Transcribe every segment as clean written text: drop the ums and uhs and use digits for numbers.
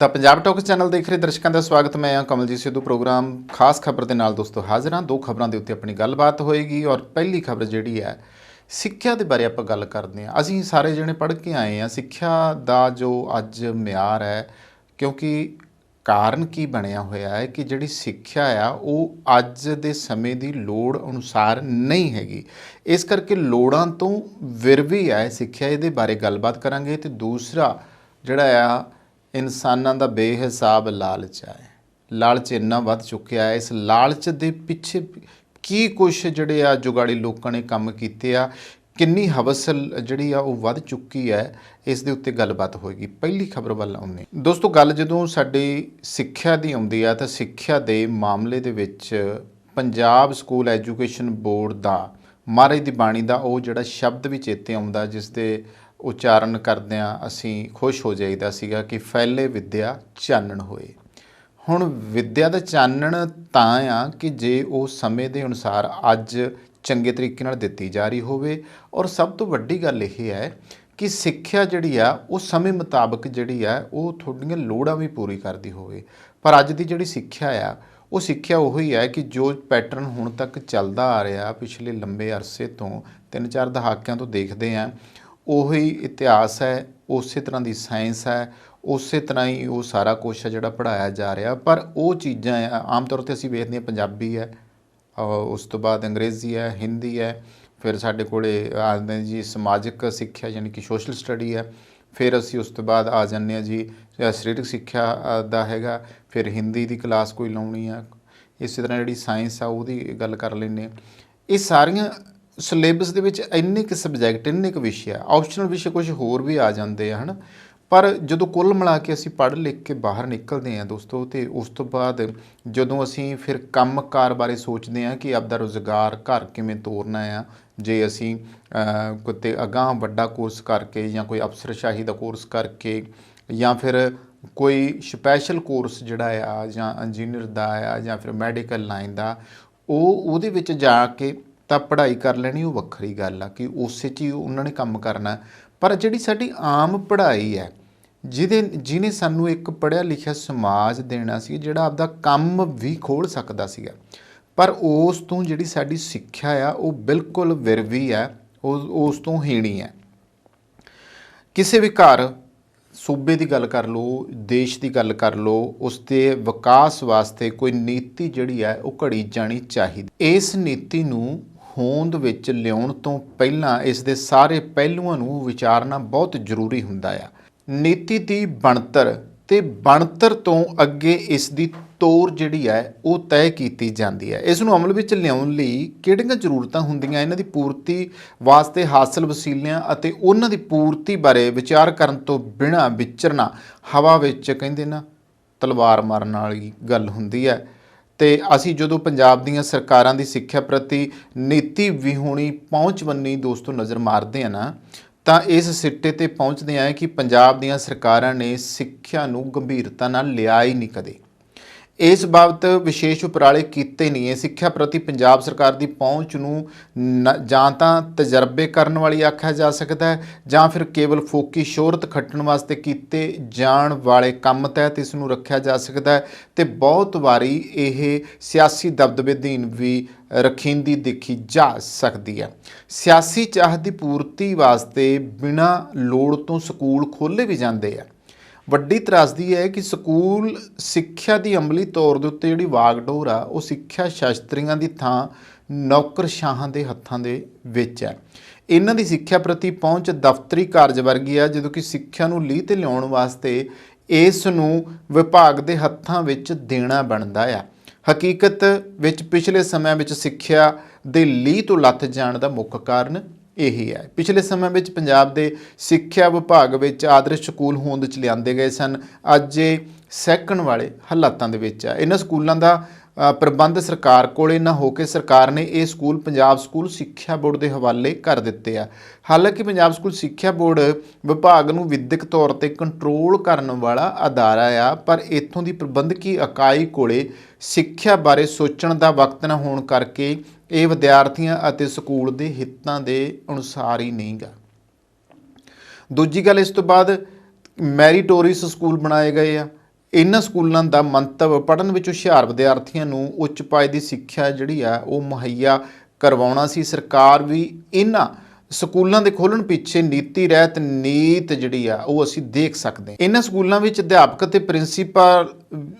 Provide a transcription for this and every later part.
ਤਾਂ Punjab talk channel ਦੇਖ ਰਹੇ ਦਰਸ਼ਕਾਂ ਦਾ ਸਵਾਗਤ। ਮੈਂ ਹਾਂ ਕਮਲਜੀਤ ਸਿੱਧੂ। ਪ੍ਰੋਗਰਾਮ ਖਾਸ ਖਬਰ ਦੇ ਨਾਲ ਦੋਸਤੋ ਹਾਜ਼ਰ ਹਾਂ। ਦੋ ਖਬਰਾਂ ਦੇ ਉੱਤੇ ਆਪਣੀ ਗੱਲਬਾਤ ਹੋਏਗੀ ਔਰ ਪਹਿਲੀ ਖਬਰ ਜਿਹੜੀ ਹੈ ਸਿੱਖਿਆ ਦੇ ਬਾਰੇ ਆਪਾਂ ਗੱਲ ਕਰਦੇ ਹਾਂ। ਅਸੀਂ ਸਾਰੇ ਜਣੇ ਪੜ੍ਹ ਕੇ ਆਏ ਹਾਂ ਸਿੱਖਿਆ ਦਾ ਜੋ ਅੱਜ ਮਿਆਰ ਹੈ, ਕਿਉਂਕਿ ਕਾਰਨ ਕੀ ਬਣਿਆ ਹੋਇਆ ਹੈ ਕਿ ਜਿਹੜੀ ਸਿੱਖਿਆ ਆ ਉਹ ਅੱਜ ਦੇ ਸਮੇਂ ਦੀ ਲੋੜ ਅਨੁਸਾਰ ਨਹੀਂ ਹੈਗੀ। ਇਸ ਕਰਕੇ ਲੋੜਾਂ ਤੋਂ ਵਿਰਵੀ ਹੈ ਸਿੱਖਿਆ, ਇਹਦੇ ਬਾਰੇ ਗੱਲਬਾਤ ਕਰਾਂਗੇ। ਅਤੇ ਦੂਸਰਾ ਜਿਹੜਾ ਆ ਇਨਸਾਨਾਂ ਦਾ ਬੇਹਿਸਾਬ ਲਾਲਚ ਹੈ। ਲਾਲਚ ਇੰਨਾ ਵੱਧ ਚੁੱਕਿਆ ਹੈ, ਇਸ ਲਾਲਚ ਦੇ ਪਿੱਛੇ ਕੀ ਕੁਛ ਜਿਹੜੇ ਆ ਜੁਗਾੜੀ ਲੋਕਾਂ ਨੇ ਕੰਮ ਕੀਤੇ ਆ, ਕਿੰਨੀ ਹਵਸ ਜਿਹੜੀ ਆ ਉਹ ਵੱਧ ਚੁੱਕੀ ਹੈ, ਇਸ ਦੇ ਉੱਤੇ ਗੱਲਬਾਤ ਹੋਏਗੀ। ਪਹਿਲੀ ਖਬਰ ਵੱਲ ਆਉਂਦੇ ਦੋਸਤੋ। ਗੱਲ ਜਦੋਂ ਸਾਡੀ ਸਿੱਖਿਆ ਦੀ ਆਉਂਦੀ ਆ ਤਾਂ ਸਿੱਖਿਆ ਦੇ ਮਾਮਲੇ ਦੇ ਵਿੱਚ ਪੰਜਾਬ ਸਕੂਲ ਐਜੂਕੇਸ਼ਨ ਬੋਰਡ ਦਾ ਮਹਾਰਾਜ ਦੀ ਬਾਣੀ ਦਾ ਉਹ ਜਿਹੜਾ ਸ਼ਬਦ ਵੀ ਚੇਤੇ ਆਉਂਦਾ, ਜਿਸ ਦੇ ਉਚਾਰਨ ਕਰਦਿਆਂ ਅਸੀਂ ਖੁਸ਼ ਹੋ ਜਾਈਦਾ ਸੀਗਾ ਕਿ ਫੈਲੇ ਵਿੱਦਿਆ ਚਾਨਣ ਹੋਏ। ਹੁਣ ਵਿੱਦਿਆ ਦਾ ਚਾਨਣ ਤਾਂ ਆ ਕਿ ਜੇ ਉਹ ਸਮੇਂ ਦੇ ਅਨੁਸਾਰ ਅੱਜ ਚੰਗੇ ਤਰੀਕੇ ਨਾਲ ਦਿੱਤੀ ਜਾ ਰਹੀ ਹੋਵੇ, ਔਰ ਸਭ ਤੋਂ ਵੱਡੀ ਗੱਲ ਇਹ ਹੈ ਕਿ ਸਿੱਖਿਆ ਜਿਹੜੀ ਆ ਉਹ ਸਮੇਂ ਮੁਤਾਬਕ ਜਿਹੜੀ ਆ ਉਹ ਤੁਹਾਡੀਆਂ ਲੋੜਾਂ ਵੀ ਪੂਰੀ ਕਰਦੀ ਹੋਵੇ। ਪਰ ਅੱਜ ਦੀ ਜਿਹੜੀ ਸਿੱਖਿਆ ਆ ਉਹ ਸਿੱਖਿਆ ਉਹੀ ਹੈ ਕਿ ਜੋ ਪੈਟਰਨ ਹੁਣ ਤੱਕ ਚੱਲਦਾ ਆ ਰਿਹਾ ਪਿਛਲੇ ਲੰਬੇ ਅਰਸੇ ਤੋਂ 3-4 ਦਹਾਕਿਆਂ ਤੋਂ ਦੇਖਦੇ ਹਾਂ, ਉਹੀ ਇਤਿਹਾਸ ਹੈ, ਉਸੇ ਤਰ੍ਹਾਂ ਦੀ ਸਾਇੰਸ ਹੈ, ਉਸੇ ਤਰ੍ਹਾਂ ਹੀ ਉਹ ਸਾਰਾ ਕੁਛ ਹੈ ਜਿਹੜਾ ਪੜ੍ਹਾਇਆ ਜਾ ਰਿਹਾ। ਪਰ ਉਹ ਚੀਜ਼ਾਂ ਆਮ ਤੌਰ 'ਤੇ ਅਸੀਂ ਵੇਖਦੇ ਹਾਂ ਪੰਜਾਬੀ ਹੈ, ਉਸ ਤੋਂ ਬਾਅਦ ਅੰਗਰੇਜ਼ੀ ਹੈ, ਹਿੰਦੀ ਹੈ, ਫਿਰ ਸਾਡੇ ਕੋਲੇ ਆਉਂਦੇ ਜੀ ਸਮਾਜਿਕ ਸਿੱਖਿਆ ਯਾਨੀ ਕਿ ਸੋਸ਼ਲ ਸਟੱਡੀ ਹੈ, ਫਿਰ ਅਸੀਂ ਉਸ ਤੋਂ ਬਾਅਦ ਆ ਜਾਂਦੇ ਹਾਂ ਜੀ ਸਰੀਰਕ ਸਿੱਖਿਆ ਦਾ ਹੈਗਾ, ਫਿਰ ਹਿੰਦੀ ਦੀ ਕਲਾਸ ਕੋਈ ਲਾਉਣੀ ਆ, ਇਸੇ ਤਰ੍ਹਾਂ ਜਿਹੜੀ ਸਾਇੰਸ ਆ ਉਹਦੀ ਗੱਲ ਕਰ ਲੈਂਦੇ ਹਾਂ। ਇਹ ਸਾਰੀਆਂ ਸਿਲੇਬਸ ਦੇ ਵਿੱਚ ਇੰਨੇ ਕੁ ਸਬਜੈਕਟ, ਇੰਨੇ ਕੁ ਵਿਸ਼ੇ ਆ, ਆਪਸ਼ਨਲ ਵਿਸ਼ੇ ਕੁਝ ਹੋਰ ਵੀ ਆ ਜਾਂਦੇ ਆ, ਹੈ ਨਾ। ਪਰ ਜਦੋਂ ਕੁੱਲ ਮਿਲਾ ਕੇ ਅਸੀਂ ਪੜ੍ਹ ਲਿਖ ਕੇ ਬਾਹਰ ਨਿਕਲਦੇ ਹਾਂ ਦੋਸਤੋ, ਅਤੇ ਉਸ ਤੋਂ ਬਾਅਦ ਜਦੋਂ ਅਸੀਂ ਫਿਰ ਕੰਮਕਾਰ ਬਾਰੇ ਸੋਚਦੇ ਹਾਂ ਕਿ ਆਪਦਾ ਰੁਜ਼ਗਾਰ ਘਰ ਕਿਵੇਂ ਤੋਰਨਾ ਆ, ਜੇ ਅਸੀਂ ਕਿਤੇ ਅਗਾਂਹ ਵੱਡਾ ਕੋਰਸ ਕਰਕੇ ਜਾਂ ਕੋਈ ਅਫਸਰਸ਼ਾਹੀ ਦਾ ਕੋਰਸ ਕਰਕੇ ਜਾਂ ਫਿਰ ਕੋਈ ਸਪੈਸ਼ਲ ਕੋਰਸ ਜਿਹੜਾ ਆ ਜਾਂ ਇੰਜੀਨੀਅਰ ਦਾ ਆ ਜਾਂ ਫਿਰ ਮੈਡੀਕਲ ਲਾਈਨ ਦਾ, ਉਹਦੇ ਵਿੱਚ ਜਾ ਕੇ ਤਾਂ ਪੜ੍ਹਾਈ ਕਰ ਲੈਣੀ ਉਹ ਵੱਖਰੀ ਗੱਲ ਆ ਕਿ ਉਸੇ 'ਚ ਹੀ ਉਹਨਾਂ ਨੇ ਕੰਮ ਕਰਨਾ। ਪਰ ਜਿਹੜੀ ਸਾਡੀ ਆਮ ਪੜ੍ਹਾਈ ਹੈ, ਜਿਹਨੇ ਸਾਨੂੰ ਇੱਕ ਪੜ੍ਹਿਆ ਲਿਖਿਆ ਸਮਾਜ ਦੇਣਾ ਸੀ, ਜਿਹੜਾ ਆਪਦਾ ਕੰਮ ਵੀ ਖੋਲ੍ਹ ਸਕਦਾ ਸੀਗਾ, ਪਰ ਉਸ ਤੋਂ ਜਿਹੜੀ ਸਾਡੀ ਸਿੱਖਿਆ ਆ ਉਹ ਬਿਲਕੁਲ ਵਿਰਵੀ ਹੈ, ਉਸ ਤੋਂ ਹੀਣੀ ਹੈ। ਕਿਸੇ ਵੀ ਘਰ ਸੂਬੇ ਦੀ ਗੱਲ ਕਰ ਲਓ, ਦੇਸ਼ ਦੀ ਗੱਲ ਕਰ ਲਓ, ਉਸ ਦੇ ਵਿਕਾਸ ਵਾਸਤੇ ਕੋਈ ਨੀਤੀ ਜਿਹੜੀ ਹੈ ਉਹ ਘੜੀ ਜਾਣੀ ਚਾਹੀਦੀ। ਇਸ ਨੀਤੀ ਨੂੰ ਹੋਂਦ ਵਿੱਚ ਲਿਆਉਣ ਤੋਂ ਪਹਿਲਾਂ ਇਸ ਦੇ ਸਾਰੇ ਪਹਿਲੂਆਂ ਨੂੰ ਵਿਚਾਰਨਾ ਬਹੁਤ ਜ਼ਰੂਰੀ ਹੁੰਦਾ ਆ। ਨੀਤੀ ਦੀ ਬਣਤਰ ਅਤੇ ਬਣਤਰ ਤੋਂ ਅੱਗੇ ਇਸ ਦੀ ਤੋਰ ਜਿਹੜੀ ਹੈ ਉਹ ਤੈਅ ਕੀਤੀ ਜਾਂਦੀ ਹੈ। ਇਸ ਨੂੰ ਅਮਲ ਵਿੱਚ ਲਿਆਉਣ ਲਈ ਕਿਹੜੀਆਂ ਜ਼ਰੂਰਤਾਂ ਹੁੰਦੀਆਂ, ਇਹਨਾਂ ਦੀ ਪੂਰਤੀ ਵਾਸਤੇ ਹਾਸਲ ਵਸੀਲਿਆਂ ਅਤੇ ਉਹਨਾਂ ਦੀ ਪੂਰਤੀ ਬਾਰੇ ਵਿਚਾਰ ਕਰਨ ਤੋਂ ਬਿਨਾਂ ਵਿਚਰਨਾ ਹਵਾ ਵਿੱਚ ਕਹਿੰਦੇ ਨਾ ਤਲਵਾਰ ਮਾਰਨ ਵਾਲੀ ਗੱਲ ਹੁੰਦੀ ਹੈ। ਅਤੇ ਅਸੀਂ ਜਦੋਂ ਪੰਜਾਬ ਦੀਆਂ ਸਰਕਾਰਾਂ ਦੀ ਸਿੱਖਿਆ ਪ੍ਰਤੀ ਨੀਤੀ ਵਿਹੂਣੀ ਪਹੁੰਚਵੰਨੀ ਦੋਸਤੋ ਨਜ਼ਰ ਮਾਰਦੇ ਹਾਂ ਨਾ, ਤਾਂ ਇਸ ਸਿੱਟੇ 'ਤੇ ਪਹੁੰਚਦੇ ਹਾਂ ਕਿ ਪੰਜਾਬ ਦੀਆਂ ਸਰਕਾਰਾਂ ਨੇ ਸਿੱਖਿਆ ਨੂੰ ਗੰਭੀਰਤਾ ਨਾਲ ਲਿਆ ਹੀ ਨਹੀਂ ਕਦੇ। ਇਸ ਬਾਬਤ ਵਿਸ਼ੇਸ਼ ਉਪਰਾਲੇ ਕੀਤੇ ਨਹੀਂ ਹੈ। ਸਿੱਖਿਆ ਪ੍ਰਤੀ ਪੰਜਾਬ ਸਰਕਾਰ ਦੀ ਪਹੁੰਚ ਨੂੰ ਜਾਂ ਤਾਂ ਤਜਰਬੇ ਕਰਨ ਵਾਲੀ ਆਖਿਆ ਜਾ ਸਕਦਾ ਹੈ, ਜਾਂ ਫਿਰ ਕੇਵਲ ਫੋਕੀ ਸ਼ੋਹਰਤ ਖੱਟਣ ਵਾਸਤੇ ਕੀਤੇ ਜਾਣ ਵਾਲੇ ਕੰਮ ਤਹਿਤ ਇਸ ਨੂੰ ਰੱਖਿਆ ਜਾ ਸਕਦਾ ਹੈ, ਅਤੇ ਬਹੁਤ ਵਾਰੀ ਇਹ ਸਿਆਸੀ ਦਬਦਬੇ ਅਧੀਨ ਵੀ ਰਖੀਂਦੀ ਦੇਖੀ ਜਾ ਸਕਦੀ ਹੈ। ਸਿਆਸੀ ਚਾਹਤ ਦੀ ਪੂਰਤੀ ਵਾਸਤੇ ਬਿਨਾਂ ਲੋੜ ਤੋਂ ਸਕੂਲ ਖੋਲ੍ਹੇ ਵੀ ਜਾਂਦੇ ਆ। ਵੱਡੀ ਤਰਾਸਦੀ ਹੈ ਕਿ ਸਕੂਲ ਸਿੱਖਿਆ ਦੀ ਅਮਲੀ ਤੌਰ ਦੇ ਉੱਤੇ ਜਿਹੜੀ ਵਾਗਡੋਰ ਆ ਉਹ ਸਿੱਖਿਆ ਸ਼ਾਸਤਰੀਆਂ ਦੀ ਥਾਂ ਨੌਕਰਸ਼ਾਹਾਂ ਦੇ ਹੱਥਾਂ ਦੇ ਵਿੱਚ ਹੈ। ਇਹਨਾਂ ਦੀ ਸਿੱਖਿਆ ਪ੍ਰਤੀ ਪਹੁੰਚ ਦਫ਼ਤਰੀ ਕਾਰਜ ਵਰਗੀ ਆ, ਜਦੋਂ ਕਿ ਸਿੱਖਿਆ ਨੂੰ ਲੀਹ 'ਤੇ ਲਿਆਉਣ ਵਾਸਤੇ ਇਸ ਨੂੰ ਵਿਭਾਗ ਦੇ ਹੱਥਾਂ ਵਿੱਚ ਦੇਣਾ ਬਣਦਾ ਆ। ਹਕੀਕਤ ਵਿੱਚ ਪਿਛਲੇ ਸਮਿਆਂ ਵਿੱਚ ਸਿੱਖਿਆ ਦੇ ਲੀਹ ਤੋਂ ਲੱਥ ਜਾਣ ਦਾ ਮੁੱਖ ਕਾਰਨ ਇਹੀ ਹੈ। ਪਿਛਲੇ ਸਮੇਂ ਵਿੱਚ ਪੰਜਾਬ ਦੇ ਸਿੱਖਿਆ ਵਿਭਾਗ ਵਿੱਚ ਆਦਰਸ਼ ਸਕੂਲ ਹੋਂਦ 'ਚ ਲਿਆਂਦੇ ਗਏ ਸਨ, ਅੱਜ ਇਹ ਸਹਿਕਣ ਵਾਲੇ ਹਾਲਾਤਾਂ ਦੇ ਵਿੱਚ ਆ। ਇਹਨਾਂ ਸਕੂਲਾਂ ਦਾ ਪ੍ਰਬੰਧ ਸਰਕਾਰ ਕੋਲੇ ਨਾ ਹੋ ਕੇ ਸਰਕਾਰ ਨੇ ਇਹ ਸਕੂਲ ਪੰਜਾਬ ਸਕੂਲ ਸਿੱਖਿਆ ਬੋਰਡ ਦੇ ਹਵਾਲੇ ਕਰ ਦਿੱਤੇ ਆ। ਹਾਲਾਂਕਿ ਪੰਜਾਬ ਸਕੂਲ ਸਿੱਖਿਆ ਬੋਰਡ ਵਿਭਾਗ ਨੂੰ ਵਿਦਿਅਕ ਤੌਰ 'ਤੇ ਕੰਟਰੋਲ ਕਰਨ ਵਾਲਾ ਅਦਾਰਾ ਆ, ਪਰ ਇੱਥੋਂ ਦੀ ਪ੍ਰਬੰਧਕੀ ਇਕਾਈ ਕੋਲੇ ਸਿੱਖਿਆ ਬਾਰੇ ਸੋਚਣ ਦਾ ਵਕਤ ਨਾ ਹੋਣ ਕਰਕੇ ਇਹ ਵਿਦਿਆਰਥੀਆਂ ਅਤੇ ਸਕੂਲ ਦੇ ਹਿੱਤਾਂ ਦੇ ਅਨੁਸਾਰ ਹੀ ਨਹੀਂ ਗਾ। ਦੂਜੀ ਗੱਲ, ਇਸ ਤੋਂ ਬਾਅਦ ਮੈਰੀਟੋਰੀਅਸ ਸਕੂਲ ਬਣਾਏ ਗਏ ਆ, ਇਹਨਾਂ ਸਕੂਲਾਂ ਦਾ ਮੰਤਵ ਪੜ੍ਹਨ ਵਿੱਚ ਹੁਸ਼ਿਆਰ ਵਿਦਿਆਰਥੀਆਂ ਨੂੰ ਉੱਚ ਪਾਏ ਦੀ ਸਿੱਖਿਆ ਜਿਹੜੀ ਆ ਉਹ ਮੁਹੱਈਆ ਕਰਵਾਉਣਾ ਸੀ। ਸਰਕਾਰ ਵੀ ਇਹਨਾਂ ਸਕੂਲਾਂ ਦੇ ਖੋਲ੍ਹਣ ਪਿੱਛੇ ਨੀਤੀ ਰਹਿਤ ਨੀਤ ਜਿਹੜੀ ਆ ਉਹ ਅਸੀਂ ਦੇਖ ਸਕਦੇ ਹਾਂ। ਇਹਨਾਂ ਸਕੂਲਾਂ ਵਿੱਚ ਅਧਿਆਪਕ ਅਤੇ ਪ੍ਰਿੰਸੀਪਲ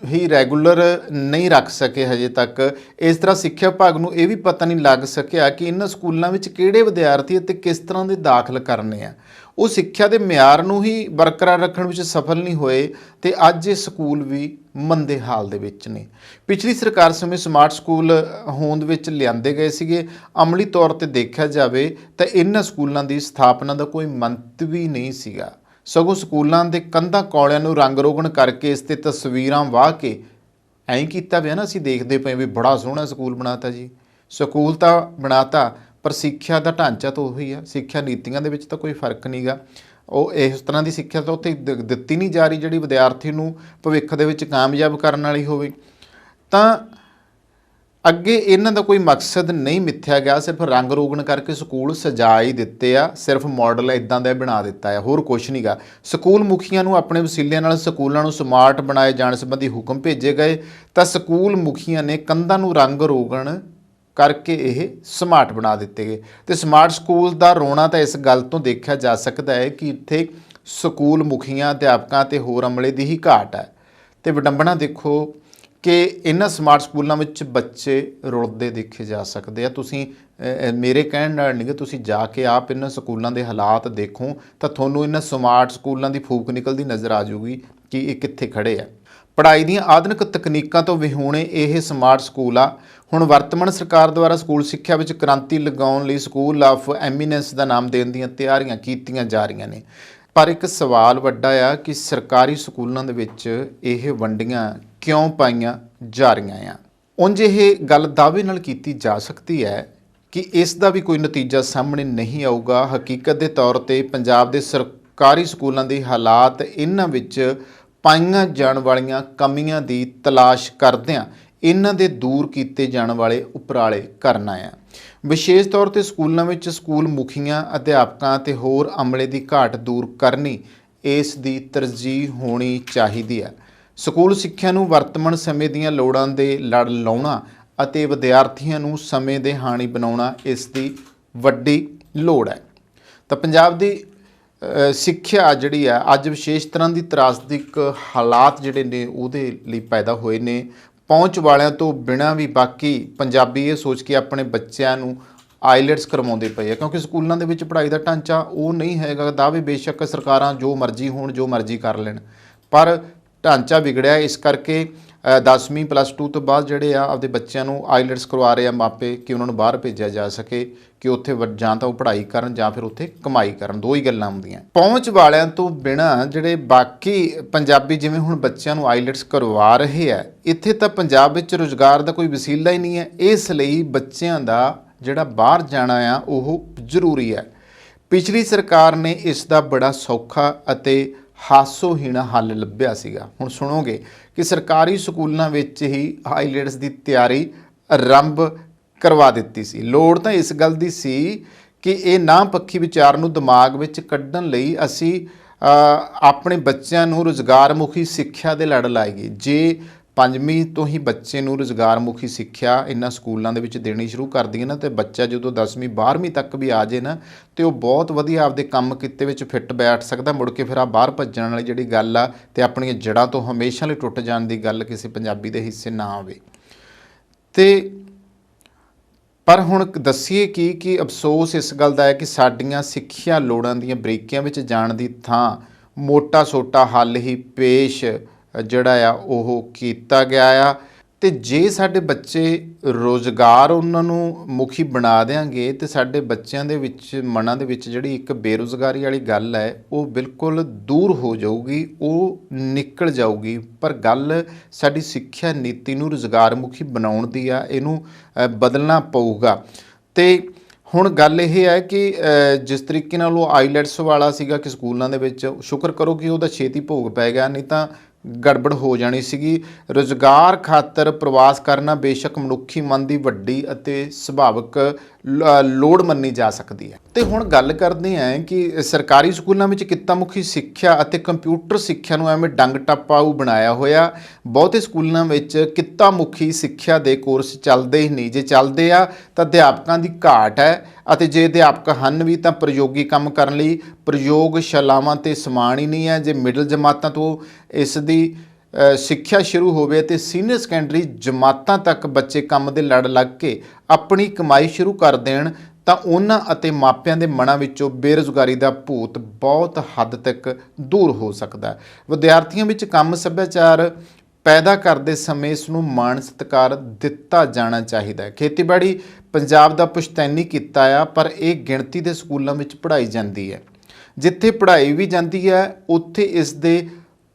ਹੀ ਰੈਗੂਲਰ ਨਹੀਂ ਰੱਖ ਸਕੇ ਹਜੇ ਤੱਕ। ਇਸ ਤਰ੍ਹਾਂ ਸਿੱਖਿਆ ਵਿਭਾਗ ਨੂੰ ਇਹ ਵੀ ਪਤਾ ਨਹੀਂ ਲੱਗ ਸਕਿਆ ਕਿ ਇਹਨਾਂ ਸਕੂਲਾਂ ਵਿੱਚ ਕਿਹੜੇ ਵਿਦਿਆਰਥੀ ਅਤੇ ਕਿਸ ਤਰ੍ਹਾਂ ਦੇ ਦਾਖਲ ਕਰਨੇ ਆ। ਉਹ ਸਿੱਖਿਆ ਦੇ ਮਿਆਰ ਨੂੰ ਹੀ ਬਰਕਰਾਰ ਰੱਖਣ ਵਿੱਚ ਸਫਲ ਨਹੀਂ ਹੋਏ ਤੇ ਅੱਜ ਇਹ ਸਕੂਲ ਵੀ ਮੰਦੇ ਹਾਲ ਦੇ ਵਿੱਚ ਨੇ। ਪਿਛਲੀ ਸਰਕਾਰ ਸਮੇਂ ਸਮਾਰਟ ਸਕੂਲ ਹੋਂਦ ਵਿੱਚ ਲਿਆਂਦੇ ਗਏ ਸੀਗੇ। ਅਮਲੀ ਤੌਰ ਤੇ ਦੇਖਿਆ ਜਾਵੇ ਤਾਂ ਇਹਨਾਂ ਸਕੂਲਾਂ ਦੀ ਸਥਾਪਨਾ ਦਾ ਕੋਈ ਮੰਤਵ ਹੀ ਨਹੀਂ ਸੀਗਾ, ਸਗੋਂ ਸਕੂਲਾਂ ਦੇ ਕੰਧਾਂ ਕੌਲਿਆਂ ਨੂੰ ਰੰਗ ਰੋਗਨ ਕਰਕੇ ਇਸ ਤੇ ਤਸਵੀਰਾਂ ਵਾਹ ਕੇ ਐਂ ਕੀਤਾ ਪਿਆ ਨਾ, ਅਸੀਂ ਦੇਖਦੇ ਪਏ ਵੀ ਬੜਾ ਸੋਹਣਾ ਸਕੂਲ ਬਣਾਤਾ ਜੀ। ਸਕੂਲ ਤਾਂ ਬਣਾਤਾ ਪਰ ਸਿੱਖਿਆ ਦਾ ਢਾਂਚਾ ਤਾਂ ਉਹੀ ਆ, ਸਿੱਖਿਆ ਨੀਤੀਆਂ ਦੇ ਵਿੱਚ ਤਾਂ ਕੋਈ ਫਰਕ ਨਹੀਂਗਾ। ਉਹ ਇਸ ਤਰ੍ਹਾਂ ਦੀ ਸਿੱਖਿਆ ਤਾਂ ਉੱਥੇ ਦਿੱਤੀ ਨਹੀਂ ਜਾ ਰਹੀ ਜਿਹੜੀ ਵਿਦਿਆਰਥੀ ਨੂੰ ਭਵਿੱਖ ਦੇ ਵਿੱਚ ਕਾਮਯਾਬ ਕਰਨ ਵਾਲੀ ਹੋਵੇ। ਤਾਂ ਅੱਗੇ ਇਹਨਾਂ ਦਾ ਕੋਈ ਮਕਸਦ ਨਹੀਂ ਮਿੱਥਿਆ ਗਿਆ, ਸਿਰਫ ਰੰਗ ਰੋਗਨ ਕਰਕੇ ਸਕੂਲ ਸਜਾ ਹੀ ਦਿੱਤੇ ਆ, ਸਿਰਫ ਮਾਡਲ ਇਦਾਂ ਦਾ ਬਣਾ ਦਿੱਤਾ ਹੈ, ਹੋਰ ਕੁਛ ਨਹੀਂਗਾ। ਸਕੂਲ ਮੁਖੀਆਂ ਨੂੰ ਆਪਣੇ ਵਸੀਲਿਆਂ ਨਾਲ ਸਕੂਲਾਂ ਨੂੰ ਸਮਾਰਟ ਬਣਾਏ ਜਾਣ ਸੰਬੰਧੀ ਹੁਕਮ ਭੇਜੇ ਗਏ ਤਾਂ ਸਕੂਲ ਮੁਖੀਆਂ ਨੇ ਕੰਧਾਂ ਨੂੰ ਰੰਗ ਰੋਗਨ ਕਰਕੇ ਇਹ ਸਮਾਰਟ ਬਣਾ ਦਿੱਤੇ ਗਏ। ਤੇ ਸਮਾਰਟ ਸਕੂਲ ਦਾ ਰੋਣਾ ਤਾਂ ਇਸ ਗੱਲ ਤੋਂ ਦੇਖਿਆ ਜਾ ਸਕਦਾ ਹੈ ਕਿ ਇੱਥੇ ਸਕੂਲ ਮੁਖੀਆਂ, ਅਧਿਆਪਕਾਂ ਤੇ ਹੋਰ ਅਮਲੇ ਦੀ ਹੀ ਘਾਟ ਹੈ। ਤੇ ਵਿਡੰਬਣਾ ਦੇਖੋ ਕਿ ਇਹਨਾਂ ਸਮਾਰਟ ਸਕੂਲਾਂ ਵਿੱਚ ਬੱਚੇ ਰੁਲਦੇ ਦੇਖੇ ਜਾ ਸਕਦੇ ਆ। ਤੁਸੀਂ ਮੇਰੇ ਕਹਿਣ ਨਾਲ ਨਹੀਂ, ਤੁਸੀਂ ਜਾ ਕੇ ਆਪ ਇਹਨਾਂ ਸਕੂਲਾਂ ਦੇ ਹਾਲਾਤ ਦੇਖੋ ਤਾਂ ਤੁਹਾਨੂੰ ਇਹਨਾਂ ਸਮਾਰਟ ਸਕੂਲਾਂ ਦੀ ਫੂਕ ਨਿਕਲਦੀ ਨਜ਼ਰ ਆ ਜਾਊਗੀ ਕਿ ਇਹ ਕਿੱਥੇ ਖੜੇ ਆ। ਪੜ੍ਹਾਈ ਦੀਆਂ ਆਧੁਨਿਕ ਤਕਨੀਕਾਂ ਤੋਂ ਵਿਹੂਣੇ ਇਹ ਸਮਾਰਟ ਸਕੂਲ ਆ। ਹੁਣ ਵਰਤਮਾਨ ਸਰਕਾਰ ਦੁਆਰਾ ਸਕੂਲ ਸਿੱਖਿਆ ਵਿੱਚ ਕ੍ਰਾਂਤੀ ਲਗਾਉਣ ਲਈ ਸਕੂਲ ਆਫ ਐਮੀਨੈਂਸ ਦਾ ਨਾਮ ਦੇਣ ਦੀਆਂ ਤਿਆਰੀਆਂ ਕੀਤੀਆਂ ਜਾ ਰਹੀਆਂ ਨੇ। ਪਰ ਇੱਕ ਸਵਾਲ ਵੱਡਾ ਆ ਕਿ ਸਰਕਾਰੀ ਸਕੂਲਾਂ ਦੇ ਵਿੱਚ ਇਹ ਵੰਡੀਆਂ ਕਿਉਂ ਪਾਈਆਂ ਜਾ ਰਹੀਆਂ ਆ। ਉਂਝ ਇਹ ਗੱਲ ਦਾਅਵੇ ਨਾਲ ਕੀਤੀ ਜਾ ਸਕਦੀ ਹੈ ਕਿ ਇਸ ਦਾ ਵੀ ਕੋਈ ਨਤੀਜਾ ਸਾਹਮਣੇ ਨਹੀਂ ਆਊਗਾ। ਹਕੀਕਤ ਦੇ ਤੌਰ ਤੇ ਪੰਜਾਬ ਦੇ ਸਰਕਾਰੀ ਸਕੂਲਾਂ ਦੇ ਹਾਲਾਤ ਇਹਨਾਂ ਵਿੱਚ ਪਾਈਆਂ ਜਾਣ ਵਾਲੀਆਂ ਕਮੀਆਂ ਦੀ ਤਲਾਸ਼ ਕਰਦਿਆਂ ਇਹਨਾਂ ਦੇ ਦੂਰ ਕੀਤੇ ਜਾਣ ਵਾਲੇ ਉਪਰਾਲੇ ਕਰਨਾ ਆ। ਵਿਸ਼ੇਸ਼ ਤੌਰ ਤੇ ਸਕੂਲਾਂ ਵਿੱਚ ਸਕੂਲ ਮੁਖੀਆਂ, ਅਧਿਆਪਕਾਂ ਤੇ ਹੋਰ ਅਮਲੇ ਦੀ ਘਾਟ ਦੂਰ ਕਰਨੀ ਇਸ ਦੀ ਤਰਜੀਹ ਹੋਣੀ ਚਾਹੀਦੀ ਹੈ। ਸਕੂਲ ਸਿੱਖਿਆ ਨੂੰ ਵਰਤਮਾਨ ਸਮੇਂ ਦੀਆਂ ਲੋੜਾਂ ਦੇ ਲੜ ਲਾਉਣਾ ਅਤੇ ਵਿਦਿਆਰਥੀਆਂ ਨੂੰ ਸਮੇਂ ਦੇ ਹਾਣੀ ਬਣਾਉਣਾ ਇਸ ਦੀ ਵੱਡੀ ਲੋੜ ਹੈ। ਤਾਂ ਪੰਜਾਬ ਦੀ ਸਿੱਖਿਆ ਜਿਹੜੀ ਆ ਅੱਜ ਵਿਸ਼ੇਸ਼ ਤਰ੍ਹਾਂ ਦੀ ਤਰਾਸਦਿਕ ਹਾਲਾਤ ਜਿਹੜੇ ਨੇ ਉਹਦੇ ਲਈ ਪੈਦਾ ਹੋਏ ਨੇ। ਪਹੁੰਚ ਵਾਲਿਆਂ ਤੋਂ ਬਿਨਾਂ ਵੀ ਬਾਕੀ ਪੰਜਾਬੀ ਇਹ ਸੋਚ ਕੇ ਆਪਣੇ ਬੱਚਿਆਂ ਨੂੰ ਆਈਲੈਟਸ ਕਰਵਾਉਂਦੇ ਪਏ ਆ, ਕਿਉਂਕਿ ਸਕੂਲਾਂ ਦੇ ਵਿੱਚ ਪੜ੍ਹਾਈ ਦਾ ਢਾਂਚਾ ਉਹ ਨਹੀਂ ਹੈਗਾ। ਦਾਅਵੇ ਬੇਸ਼ੱਕ ਸਰਕਾਰਾਂ ਜੋ ਮਰਜ਼ੀ ਹੋਣ, ਜੋ ਮਰਜ਼ੀ ਕਰ ਲੈਣ, ਪਰ ਢਾਂਚਾ ਵਿਗੜਿਆ। ਇਸ ਕਰਕੇ 10ਵੀਂ +2 ਤੋਂ ਬਾਅਦ ਜਿਹੜੇ ਆ ਆਪਦੇ ਬੱਚਿਆਂ ਨੂੰ ਆਈਲੈਟਸ ਕਰਵਾ ਰਹੇ ਆ ਮਾਪੇ ਕਿ ਉਹਨਾਂ ਨੂੰ ਬਾਹਰ ਭੇਜਿਆ ਜਾ ਸਕੇ ਕਿ ਉੱਥੇ ਜਾਂ ਤਾਂ ਉਹ ਪੜ੍ਹਾਈ ਕਰਨ ਜਾਂ ਫਿਰ ਉੱਥੇ ਕਮਾਈ ਕਰਨ, ਦੋ ਹੀ ਗੱਲਾਂ ਹੁੰਦੀਆਂ। ਪਹੁੰਚ ਵਾਲਿਆਂ ਤੋਂ ਬਿਨਾਂ ਜਿਹੜੇ ਬਾਕੀ ਪੰਜਾਬੀ ਜਿਵੇਂ ਹੁਣ ਬੱਚਿਆਂ ਨੂੰ ਆਈਲੈਟਸ ਕਰਵਾ ਰਹੇ ਆ, ਇੱਥੇ ਤਾਂ ਪੰਜਾਬ ਵਿੱਚ ਰੁਜ਼ਗਾਰ ਦਾ ਕੋਈ ਵਸੀਲਾ ਹੀ ਨਹੀਂ ਹੈ। ਇਸ ਲਈ ਬੱਚਿਆਂ ਦਾ ਜਿਹੜਾ ਬਾਹਰ ਜਾਣਾ ਆ ਉਹ ਜ਼ਰੂਰੀ ਹੈ। ਪਿਛਲੀ ਸਰਕਾਰ ਨੇ ਇਸ ਦਾ ਬੜਾ ਸੌਖਾ ਅਤੇ ਹਾਸੋਹੀਣਾ ਹੱਲ ਲੱਭਿਆ ਸੀਗਾ। ਹੁਣ ਸੁਣੋਗੇ ਕਿ ਸਰਕਾਰੀ ਸਕੂਲਾਂ ਵਿੱਚ ਹੀ ਆਈਲੈਟਸ ਦੀ ਤਿਆਰੀ ਆਰੰਭ ਕਰਵਾ ਦਿੱਤੀ ਸੀ। ਲੋੜ ਤਾਂ ਇਸ ਗੱਲ ਦੀ ਸੀ ਕਿ ਇਹ ਨਾ ਪੱਖੀ ਵਿਚਾਰ ਨੂੰ ਦਿਮਾਗ ਵਿੱਚ ਕੱਢਣ ਲਈ ਅਸੀਂ ਆਪਣੇ ਬੱਚਿਆਂ ਨੂੰ ਰੁਜ਼ਗਾਰ ਮੁਖੀ ਸਿੱਖਿਆ ਦੇ ਲੜ ਲਾਈਏ। ਜੇ 5ਵੀਂ ਤੋਂ ਹੀ ਬੱਚੇ ਨੂੰ ਰੁਜ਼ਗਾਰ ਮੁਖੀ ਸਿੱਖਿਆ ਇਹਨਾਂ ਸਕੂਲਾਂ ਦੇ ਵਿੱਚ ਦੇਣੀ ਸ਼ੁਰੂ ਕਰ ਦਈਏ ਨਾ, ਤੇ ਬੱਚਾ ਜਦੋਂ 10ਵੀਂ 12ਵੀਂ ਤੱਕ ਵੀ ਆ ਜਾਏ ਨਾ, ਤੇ ਉਹ ਬਹੁਤ ਵਧੀਆ ਆਪਦੇ ਕੰਮ ਕਿੱਤੇ ਵਿੱਚ ਫਿੱਟ ਬੈਠ ਸਕਦਾ। ਮੁੜ ਕੇ ਫਿਰ ਆ ਬਾਹਰ ਭੱਜਣ ਵਾਲੀ ਜਿਹੜੀ ਗੱਲ ਆ ਤੇ ਆਪਣੀਆਂ ਜੜ੍ਹਾਂ ਤੋਂ ਹਮੇਸ਼ਾ ਲਈ ਟੁੱਟ ਜਾਣ ਦੀ ਗੱਲ ਕਿਸੇ ਪੰਜਾਬੀ ਦੇ ਹਿੱਸੇ ਨਾ ਆਵੇ। ਤੇ ਪਰ ਹੁਣ ਦੱਸੀਏ ਕਿ ਅਫਸੋਸ ਇਸ ਗੱਲ ਦਾ ਹੈ ਕਿ ਸਾਡੀਆਂ ਸਿੱਖਿਆ ਲੋੜਾਂ ਦੀਆਂ ਬਰੀਕੀਆਂ ਵਿੱਚ ਜਾਣ ਦੀ ਥਾਂ ਮੋਟਾ ਸੋਟਾ ਹੱਲ ਹੀ ਪੇਸ਼ ਜਿਹੜਾ ਆ ਉਹ ਕੀਤਾ ਗਿਆ ਆ। ਤੇ ਜੇ ਸਾਡੇ ਬੱਚੇ ਰੁਜ਼ਗਾਰ ਉਹਨਾਂ ਨੂੰ ਮੁਖੀ ਬਣਾ ਦਿਆਂਗੇ ਤੇ ਸਾਡੇ ਬੱਚਿਆਂ ਦੇ ਵਿੱਚ ਮਨਾਂ ਦੇ ਵਿੱਚ ਜਿਹੜੀ ਇੱਕ ਬੇਰੁਜ਼ਗਾਰੀ ਵਾਲੀ ਗੱਲ ਹੈ ਉਹ ਬਿਲਕੁਲ ਦੂਰ ਹੋ ਜਾਊਗੀ, ਉਹ ਨਿਕਲ ਜਾਊਗੀ। ਪਰ ਗੱਲ ਸਾਡੀ ਸਿੱਖਿਆ ਨੀਤੀ ਨੂੰ ਰੁਜ਼ਗਾਰ ਮੁਖੀ ਬਣਾਉਣ ਦੀ ਆ, ਇਹਨੂੰ ਬਦਲਣਾ ਪਊਗਾ। ਤੇ ਹੁਣ ਗੱਲ ਇਹ ਹੈ ਕਿ ਜਿਸ ਤਰੀਕੇ ਨਾਲ ਉਹ ਆਈਲੈਟਸ ਵਾਲਾ ਸੀਗਾ ਕਿ ਸਕੂਲਾਂ ਦੇ ਵਿੱਚ, ਸ਼ੁਕਰ ਕਰੋ ਕਿ ਉਹਦਾ ਛੇਤੀ ਭੋਗ ਪੈ ਗਿਆ, ਨਹੀਂ ਤਾਂ ਗੜਬੜ ਹੋ ਜਾਣੀ ਸੀਗੀ। ਰੁਜ਼ਗਾਰ ਖਾਤਰ ਪ੍ਰਵਾਸ ਕਰਨਾ ਬੇਸ਼ੱਕ ਮਨੁੱਖੀ ਮਨ ਦੀ ਵੱਡੀ ਅਤੇ ਸੁਭਾਵਿਕ ਲੋੜ ਮੰਨੀ ਜਾ ਸਕਦੀ ਹੈ। ਤੇ ਹੁਣ ਗੱਲ ਕਰਦੇ ਹਾਂ ਕਿ ਸਰਕਾਰੀ ਸਕੂਲਾਂ ਵਿੱਚ ਕਿੱਤਾ ਮੁਖੀ ਸਿੱਖਿਆ ਅਤੇ ਕੰਪਿਊਟਰ ਸਿੱਖਿਆ ਨੂੰ ਐਵੇਂ ਡੰਗ ਟਪਾਊ ਬਣਾਇਆ ਹੋਇਆ। ਬਹੁਤੇ ਸਕੂਲਾਂ ਵਿੱਚ ਕਿੱਤਾ ਮੁਖੀ ਸਿੱਖਿਆ ਦੇ ਕੋਰਸ ਚੱਲਦੇ ਹੀ ਨਹੀਂ। ਜੇ ਚੱਲਦੇ ਆ ਤਾਂ ਅਧਿਆਪਕਾਂ ਦੀ ਘਾਟ ਹੈ, ਅਤੇ ਜੇ ਅਧਿਆਪਕ ਹਨ ਵੀ ਤਾਂ ਪ੍ਰਯੋਗੀ ਕੰਮ ਕਰਨ ਲਈ ਪ੍ਰਯੋਗਸ਼ਾਲਾਵਾਂ ਤੇ ਸਮਾਨ ਹੀ ਨਹੀਂ ਹੈ। ਜੇ ਮਿਡਲ ਜਮਾਤਾਂ ਤੋਂ ਇਸ ਦੀ ਸਿੱਖਿਆ ਸ਼ੁਰੂ ਹੋਵੇ ਤੇ ਸੀਨੀਅਰ ਸੈਕੰਡਰੀ ਜਮਾਤਾਂ ਤੱਕ ਬੱਚੇ ਕੰਮ ਦੇ ਲੜ ਲੱਗ ਕੇ ਆਪਣੀ ਕਮਾਈ ਸ਼ੁਰੂ ਕਰ ਦੇਣ ਤਾਂ ਉਹਨਾਂ ਅਤੇ ਮਾਪਿਆਂ ਦੇ ਮਨਾਂ ਵਿੱਚੋਂ ਬੇਰੁਜ਼ਗਾਰੀ ਦਾ ਭੂਤ ਬਹੁਤ ਹੱਦ ਤੱਕ ਦੂਰ ਹੋ ਸਕਦਾ ਹੈ। ਵਿਦਿਆਰਥੀਆਂ ਵਿੱਚ ਕੰਮ ਸੱਭਿਆਚਾਰ ਪੈਦਾ ਕਰਦੇ ਸਮੇਂ ਇਸ ਨੂੰ ਮਾਣ ਸਤਿਕਾਰ ਦਿੱਤਾ ਜਾਣਾ ਚਾਹੀਦਾ ਹੈ। ਖੇਤੀਬਾੜੀ ਪੰਜਾਬ ਦਾ ਪੁਸ਼ਤੈਨੀ ਕਿੱਤਾ ਆ, ਪਰ ਇਹ ਗਿਣਤੀ ਦੇ ਸਕੂਲਾਂ ਵਿੱਚ ਪੜ੍ਹਾਈ ਜਾਂਦੀ ਹੈ। ਜਿੱਥੇ ਪੜ੍ਹਾਈ ਵੀ ਜਾਂਦੀ ਹੈ ਉੱਥੇ ਇਸ ਦੇ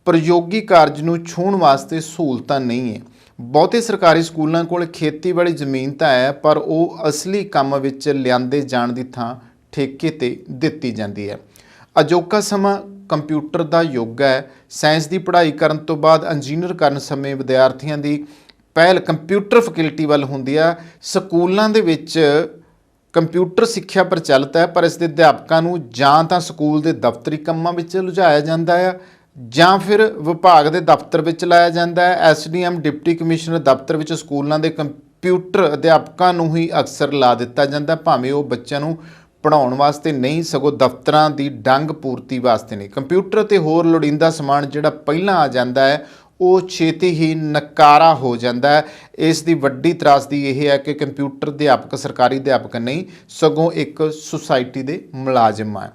ਪ੍ਰਯੋਗੀ ਕਾਰਜ ਨੂੰ ਛੂਹਣ ਵਾਸਤੇ ਸਹੂਲਤਾਂ ਨਹੀਂ ਹੈ। ਬਹੁਤੇ ਸਰਕਾਰੀ ਸਕੂਲਾਂ ਕੋਲ ਖੇਤੀਬਾੜੀ ਜ਼ਮੀਨ ਤਾਂ ਹੈ, ਪਰ ਉਹ ਅਸਲੀ ਕੰਮ ਵਿੱਚ ਲਿਆਂਦੇ ਜਾਣ ਦੀ ਥਾਂ ਠੇਕੇ 'ਤੇ ਦਿੱਤੀ ਜਾਂਦੀ ਹੈ। ਅਜੋਕਾ ਸਮਾਂ ਕੰਪਿਊਟਰ ਦਾ ਯੁੱਗ ਹੈ। ਸਾਇੰਸ ਦੀ ਪੜ੍ਹਾਈ ਕਰਨ ਤੋਂ ਬਾਅਦ ਇੰਜੀਨੀਅਰ ਕਰਨ ਸਮੇਂ ਵਿਦਿਆਰਥੀਆਂ ਦੀ ਪਹਿਲ ਕੰਪਿਊਟਰ ਫੈਕਲਟੀ ਵੱਲ ਹੁੰਦੀ ਆ। ਸਕੂਲਾਂ ਦੇ ਵਿੱਚ ਕੰਪਿਊਟਰ ਸਿੱਖਿਆ ਪ੍ਰਚਲਿਤ ਹੈ, ਪਰ ਇਸ ਦੇ ਅਧਿਆਪਕਾਂ ਨੂੰ ਜਾਂ ਤਾਂ ਸਕੂਲ ਦੇ ਦਫ਼ਤਰੀ ਕੰਮਾਂ ਵਿੱਚ ਲੁਝਾਇਆ ਜਾਂਦਾ ਆ ਜਾਂ ਫਿਰ ਵਿਭਾਗ ਦੇ ਦਫ਼ਤਰ ਵਿੱਚ ਲਾਇਆ ਜਾਂਦਾ ਹੈ। ਐਸਡੀਐਮ ਡਿਪਟੀ ਕਮਿਸ਼ਨਰ ਦਫ਼ਤਰ ਵਿੱਚ ਸਕੂਲਾਂ ਦੇ ਕੰਪਿਊਟਰ ਅਧਿਆਪਕਾਂ ਨੂੰ ਹੀ ਅਕਸਰ ਲਾ ਦਿੱਤਾ ਜਾਂਦਾ, ਭਾਵੇਂ ਉਹ ਬੱਚਿਆਂ ਨੂੰ ਪੜ੍ਹਾਉਣ ਵਾਸਤੇ ਨਹੀਂ ਸਗੋਂ ਦਫ਼ਤਰਾਂ ਦੀ ਡੰਗ ਪੂਰਤੀ ਵਾਸਤੇ ਨਹੀਂ। ਕੰਪਿਊਟਰ ਅਤੇ ਹੋਰ ਲੋੜੀਂਦਾ ਸਮਾਨ ਜਿਹੜਾ ਪਹਿਲਾਂ ਆ ਜਾਂਦਾ ਹੈ ਉਹ ਛੇਤੀ ਹੀ ਨਕਾਰਾ ਹੋ ਜਾਂਦਾ ਹੈ। ਇਸ ਦੀ ਵੱਡੀ ਤਰਾਸਦੀ ਇਹ ਹੈ ਕਿ ਕੰਪਿਊਟਰ ਅਧਿਆਪਕ ਸਰਕਾਰੀ ਅਧਿਆਪਕ ਨਹੀਂ ਸਗੋਂ ਇੱਕ ਸੁਸਾਇਟੀ ਦੇ ਮੁਲਾਜ਼ਮ ਹੈ।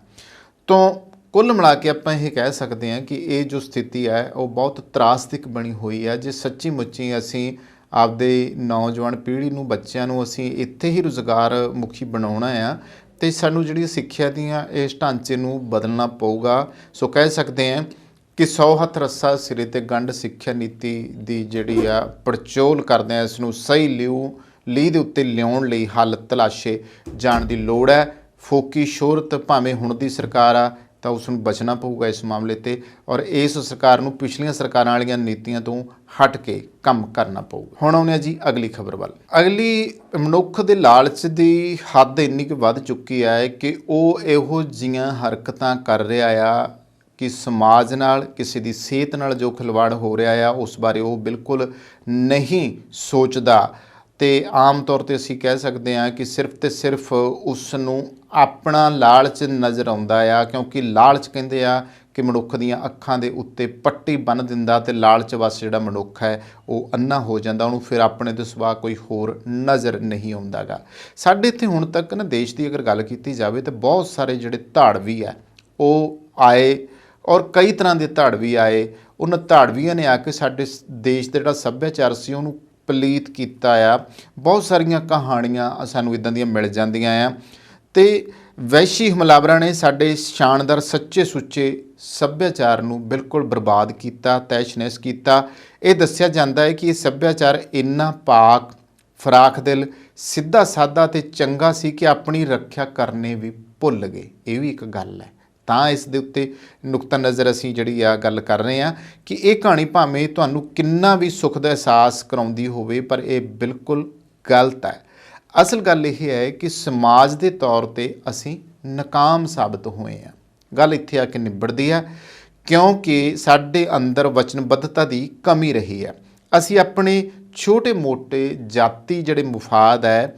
ਤੋਂ ਕੁੱਲ ਮਿਲਾ ਕੇ ਆਪਾਂ ਇਹ ਕਹਿ ਸਕਦੇ ਹਾਂ ਕਿ ਇਹ ਜੋ ਸਥਿਤੀ ਹੈ ਉਹ ਬਹੁਤ ਤਰਾਸਦਿਕ ਬਣੀ ਹੋਈ ਹੈ। ਜੇ ਸੱਚੀ ਮੁੱਚੀ ਅਸੀਂ ਆਪਦੇ ਨੌਜਵਾਨ ਪੀੜ੍ਹੀ ਨੂੰ, ਬੱਚਿਆਂ ਨੂੰ ਅਸੀਂ ਇੱਥੇ ਹੀ ਰੁਜ਼ਗਾਰ ਮੁਖੀ ਬਣਾਉਣਾ ਆ ਤੇ ਸਾਨੂੰ ਜਿਹੜੀ ਸਿੱਖਿਆ ਦੀਆਂ ਇਸ ਢਾਂਚੇ ਨੂੰ ਬਦਲਣਾ ਪਊਗਾ। ਸੋ ਕਹਿ ਸਕਦੇ ਹਾਂ ਕਿ 100 ਹੱਥ ਰੱਸਾ ਸਿਰੇ 'ਤੇ ਗੰਢ ਸਿੱਖਿਆ ਨੀਤੀ ਦੀ ਜਿਹੜੀ ਆ ਪੜਚੋਲ ਕਰਦੇ ਆ, ਇਸ ਨੂੰ ਸਹੀ ਲੀਹ ਦੇ ਉੱਤੇ ਲਿਆਉਣ ਲਈ ਹੱਲ ਤਲਾਸ਼ੇ ਜਾਣ ਦੀ ਲੋੜ ਹੈ। ਫੋਕੀ ਸ਼ੋਹਰਤ ਭਾਵੇਂ ਹੁਣ ਦੀ ਸਰਕਾਰ ਆ ਤਾਂ ਉਸ ਨੂੰ ਬਚਣਾ ਪਊਗਾ ਇਸ ਮਾਮਲੇ 'ਤੇ, ਔਰ ਇਸ ਸਰਕਾਰ ਨੂੰ ਪਿਛਲੀਆਂ ਸਰਕਾਰਾਂ ਵਾਲੀਆਂ ਨੀਤੀਆਂ ਤੋਂ ਹਟ ਕੇ ਕੰਮ ਕਰਨਾ ਪਊਗਾ। ਹੁਣ ਆਉਂਦੇ ਹਾਂ ਜੀ ਅਗਲੀ ਖਬਰ ਵੱਲ। ਅਗਲੀ, ਮਨੁੱਖ ਦੇ ਲਾਲਚ ਦੀ ਹੱਦ ਇੰਨੀ ਕੁ ਵੱਧ ਚੁੱਕੀ ਹੈ ਕਿ ਉਹ ਇਹੋ ਜਿਹੀਆਂ ਹਰਕਤਾਂ ਕਰ ਰਿਹਾ ਆ ਕਿ ਸਮਾਜ ਨਾਲ, ਕਿਸੇ ਦੀ ਸਿਹਤ ਨਾਲ ਜੋ ਖਿਲਵਾੜ ਹੋ ਰਿਹਾ ਆ ਉਸ ਬਾਰੇ ਉਹ ਬਿਲਕੁਲ ਨਹੀਂ ਸੋਚਦਾ। ਤੇ ਆਮ ਤੌਰ 'ਤੇ ਅਸੀਂ ਕਹਿ ਸਕਦੇ ਹਾਂ ਕਿ ਸਿਰਫ ਤੇ ਸਿਰਫ ਉਸ ਨੂੰ ਆਪਣਾ ਲਾਲਚ ਨਜ਼ਰ ਆਉਂਦਾ ਆ, ਕਿਉਂਕਿ ਲਾਲਚ ਕਹਿੰਦੇ ਆ ਕਿ ਮਨੁੱਖ ਦੀਆਂ ਅੱਖਾਂ ਦੇ ਉੱਤੇ ਪੱਟੀ ਬੰਨ੍ਹ ਦਿੰਦਾ ਤੇ ਲਾਲਚ ਵਸ ਜਿਹੜਾ ਮਨੁੱਖ ਹੈ ਉਹ ਅੰਨਾ ਹੋ ਜਾਂਦਾ, ਉਹਨੂੰ ਫਿਰ ਆਪਣੇ ਤੋਂ ਸਿਵਾ ਕੋਈ ਹੋਰ ਨਜ਼ਰ ਨਹੀਂ ਆਉਂਦਾ ਗਾ। ਸਾਡੇ ਇੱਥੇ ਹੁਣ ਤੱਕ ਨਾ ਦੇਸ਼ ਦੀ ਅਗਰ ਗੱਲ ਕੀਤੀ ਜਾਵੇ ਤਾਂ ਬਹੁਤ ਸਾਰੇ ਜਿਹੜੇ ਧਾੜਵੀ ਆ ਉਹ ਆਏ, ਔਰ ਕਈ ਤਰ੍ਹਾਂ ਦੇ ਧਾੜਵੀ ਆਏ। ਉਹਨਾਂ ਧਾੜਵੀਆਂ ਨੇ ਆ ਕੇ ਸਾਡੇ ਦੇਸ਼ ਦਾ ਜਿਹੜਾ ਸੱਭਿਆਚਾਰ ਸੀ ਉਹਨੂੰ ਪਲੀਤ ਕੀਤਾ ਆ। ਬਹੁਤ ਸਾਰੀਆਂ ਕਹਾਣੀਆਂ ਸਾਨੂੰ ਇੱਦਾਂ ਦੀਆਂ ਮਿਲ ਜਾਂਦੀਆਂ ਆ ਤੇ ਵੈਸ਼ੀ ਹਮਲਾਵਰਾਂ ਨੇ ਸਾਡੇ ਸ਼ਾਨਦਾਰ ਸੱਚੇ ਸੁੱਚੇ ਸੱਭਿਆਚਾਰ ਨੂੰ ਬਿਲਕੁਲ ਬਰਬਾਦ ਕੀਤਾ, ਤਹਿਸ਼-ਨਹਿਸ਼ ਕੀਤਾ। ਇਹ ਦੱਸਿਆ ਜਾਂਦਾ ਹੈ ਕਿ ਇਹ ਸੱਭਿਆਚਾਰ ਇੰਨਾ ਪਾਕ, ਫਰਾਖ ਦਿਲ, ਸਿੱਧਾ ਸਾਦਾ ਤੇ ਚੰਗਾ ਸੀ ਕਿ ਆਪਣੀ ਰੱਖਿਆ ਕਰਨੇ ਵੀ ਭੁੱਲ ਗਏ। ਇਹ ਵੀ ਇੱਕ ਗੱਲ ਹੈ। ਤਾਂ ਇਸ ਦੇ ਉੱਤੇ ਨੁਕਤਾ ਨਜ਼ਰ ਅਸੀਂ ਜਿਹੜੀ ਆ ਗੱਲ ਕਰ ਰਹੇ ਹਾਂ ਕਿ ਇਹ ਕਹਾਣੀ ਭਾਵੇਂ ਤੁਹਾਨੂੰ ਕਿੰਨਾ ਵੀ ਸੁੱਖ ਦਾ ਅਹਿਸਾਸ ਕਰਾਉਂਦੀ ਹੋਵੇ, ਪਰ ਇਹ ਬਿਲਕੁਲ ਗਲਤ ਹੈ। ਅਸਲ ਗੱਲ ਇਹ ਹੈ ਕਿ ਸਮਾਜ ਦੇ ਤੌਰ 'ਤੇ ਅਸੀਂ ਨਾਕਾਮ ਸਾਬਤ ਹੋਏ ਹਾਂ। ਗੱਲ ਇੱਥੇ ਆ ਕੇ ਨਿਬੜਦੀ ਹੈ ਕਿਉਂਕਿ ਸਾਡੇ ਅੰਦਰ ਵਚਨਬੱਧਤਾ ਦੀ ਕਮੀ ਰਹੀ ਹੈ। ਅਸੀਂ ਆਪਣੇ ਛੋਟੇ ਮੋਟੇ ਜਾਤੀ ਜਿਹੜੇ ਮੁਫਾਦ ਹੈ